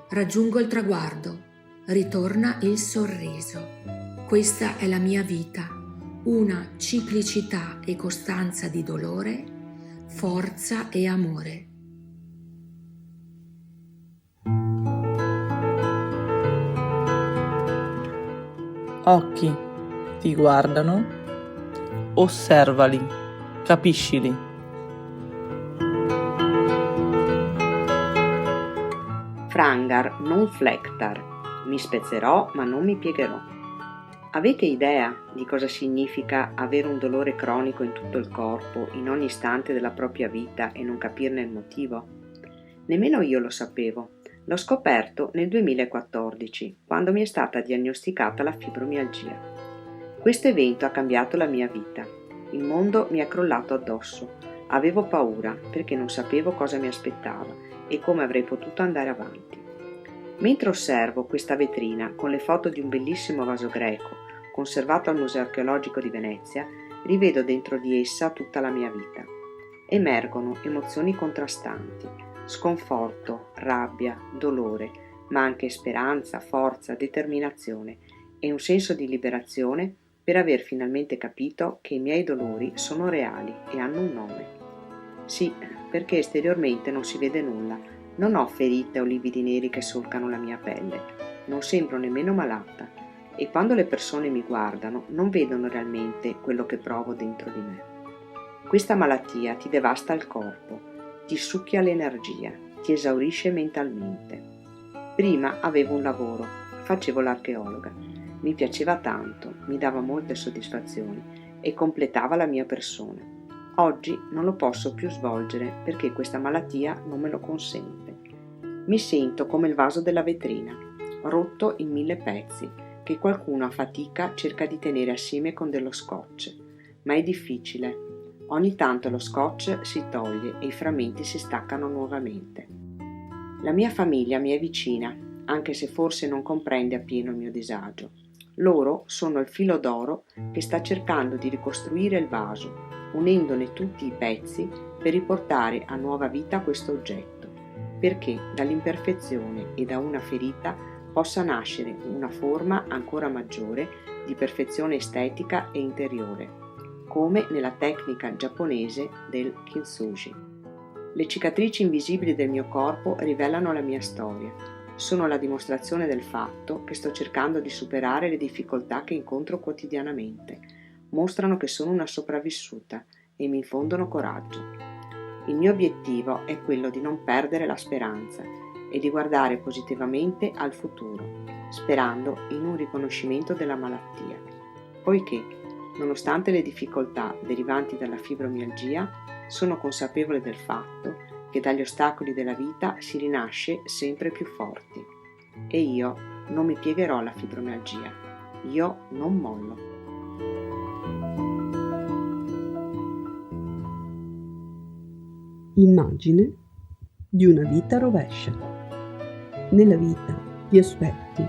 raggiungo il traguardo, ritorna il sorriso. Questa è la mia vita, una ciclicità e costanza di dolore, forza e amore. Occhi ti guardano, osservali, capiscili. Frangar non flectar, mi spezzerò ma non mi piegherò. Avete idea di cosa significa avere un dolore cronico in tutto il corpo, in ogni istante della propria vita e non capirne il motivo? Nemmeno io lo sapevo. L'ho scoperto nel 2014, quando mi è stata diagnosticata la fibromialgia. Questo evento ha cambiato la mia vita. Il mondo mi è crollato addosso. Avevo paura perché non sapevo cosa mi aspettava e come avrei potuto andare avanti. Mentre osservo questa vetrina con le foto di un bellissimo vaso greco conservato al Museo Archeologico di Venezia, rivedo dentro di essa tutta la mia vita. Emergono emozioni contrastanti, sconforto, rabbia, dolore, ma anche speranza, forza, determinazione e un senso di liberazione per aver finalmente capito che i miei dolori sono reali e hanno un nome. Sì, perché esteriormente non si vede nulla, non ho ferite o lividi neri che solcano la mia pelle, non sembro nemmeno malata e quando le persone mi guardano non vedono realmente quello che provo dentro di me. Questa malattia ti devasta il corpo, ti succhia l'energia, ti esaurisce mentalmente. Prima avevo un lavoro, facevo l'archeologa, mi piaceva tanto, mi dava molte soddisfazioni e completava la mia persona. Oggi non lo posso più svolgere perché questa malattia non me lo consente. Mi sento come il vaso della vetrina, rotto in 1000 pezzi, che qualcuno a fatica cerca di tenere assieme con dello scotch, ma è difficile. Ogni tanto lo scotch si toglie e i frammenti si staccano nuovamente. La mia famiglia mi è vicina, anche se forse non comprende appieno il mio disagio. Loro sono il filo d'oro che sta cercando di ricostruire il vaso, unendone tutti i pezzi per riportare a nuova vita questo oggetto, perché dall'imperfezione e da una ferita possa nascere una forma ancora maggiore di perfezione estetica e interiore, come nella tecnica giapponese del kintsugi. Le cicatrici invisibili del mio corpo rivelano la mia storia. Sono la dimostrazione del fatto che sto cercando di superare le difficoltà che incontro quotidianamente. Mostrano che sono una sopravvissuta e mi infondono coraggio. Il mio obiettivo è quello di non perdere la speranza e di guardare positivamente al futuro, sperando in un riconoscimento della malattia, poiché, nonostante le difficoltà derivanti dalla fibromialgia, sono consapevole del fatto che dagli ostacoli della vita si rinasce sempre più forti. E io non mi piegherò alla fibromialgia, io non mollo. Immagine di una vita rovescia. Nella vita ti aspetti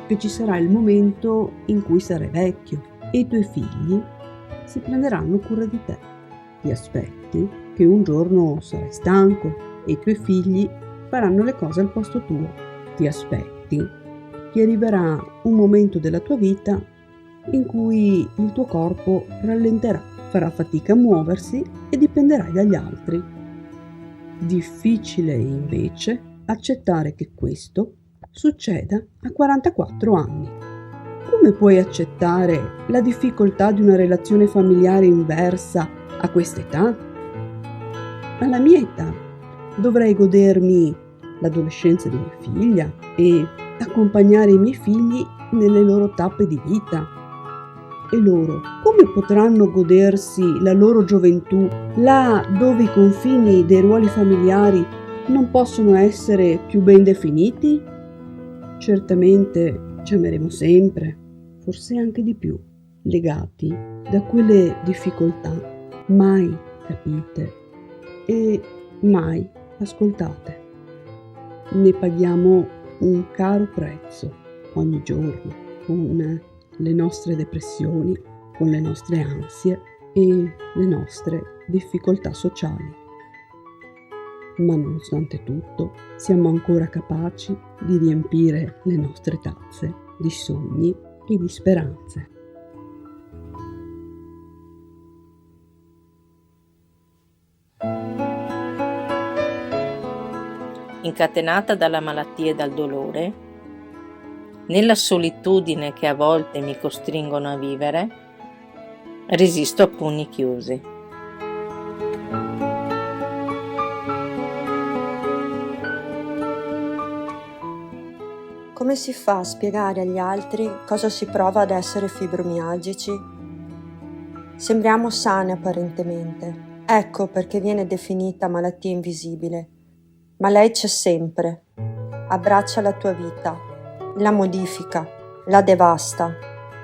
che ci sarà il momento in cui sarai vecchio e i tuoi figli si prenderanno cura di te. Ti aspetti che un giorno sarai stanco e i tuoi figli faranno le cose al posto tuo. Ti aspetti che arriverà un momento della tua vita in cui il tuo corpo rallenterà, farà fatica a muoversi e dipenderai dagli altri. Difficile invece accettare che questo succeda a 44 anni. Come puoi accettare la difficoltà di una relazione familiare inversa a questa età? Alla mia età dovrei godermi l'adolescenza di mia figlia e accompagnare i miei figli nelle loro tappe di vita. E loro come potranno godersi la loro gioventù là dove i confini dei ruoli familiari non possono essere più ben definiti? Certamente ci ameremo sempre, forse anche di più, legati da quelle difficoltà mai capite e mai ascoltate. Ne paghiamo un caro prezzo ogni giorno con le nostre depressioni, con le nostre ansie e le nostre difficoltà sociali. Ma nonostante tutto, siamo ancora capaci di riempire le nostre tazze di sogni e di speranze. Incatenata dalla malattia e dal dolore, nella solitudine che a volte mi costringono a vivere, resisto a pugni chiusi. Come si fa a spiegare agli altri cosa si prova ad essere fibromialgici? Sembriamo sane apparentemente, ecco perché viene definita malattia invisibile. Ma lei c'è sempre, abbraccia la tua vita, la modifica, la devasta.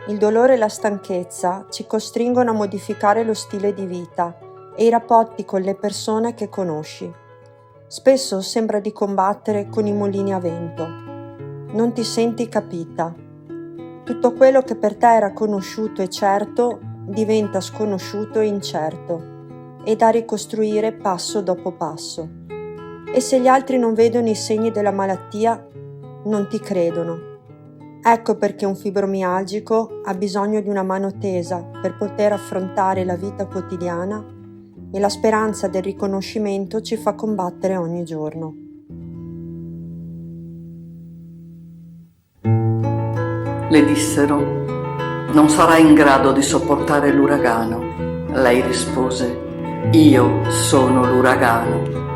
Il dolore e la stanchezza ci costringono a modificare lo stile di vita e i rapporti con le persone che conosci. Spesso sembra di combattere con i mulini a vento. Non ti senti capita. Tutto quello che per te era conosciuto e certo diventa sconosciuto e incerto e da ricostruire passo dopo passo. E se gli altri non vedono i segni della malattia, non ti credono. Ecco perché un fibromialgico ha bisogno di una mano tesa per poter affrontare la vita quotidiana e la speranza del riconoscimento ci fa combattere ogni giorno. Le dissero: non sarai in grado di sopportare l'uragano. Lei rispose: io sono l'uragano.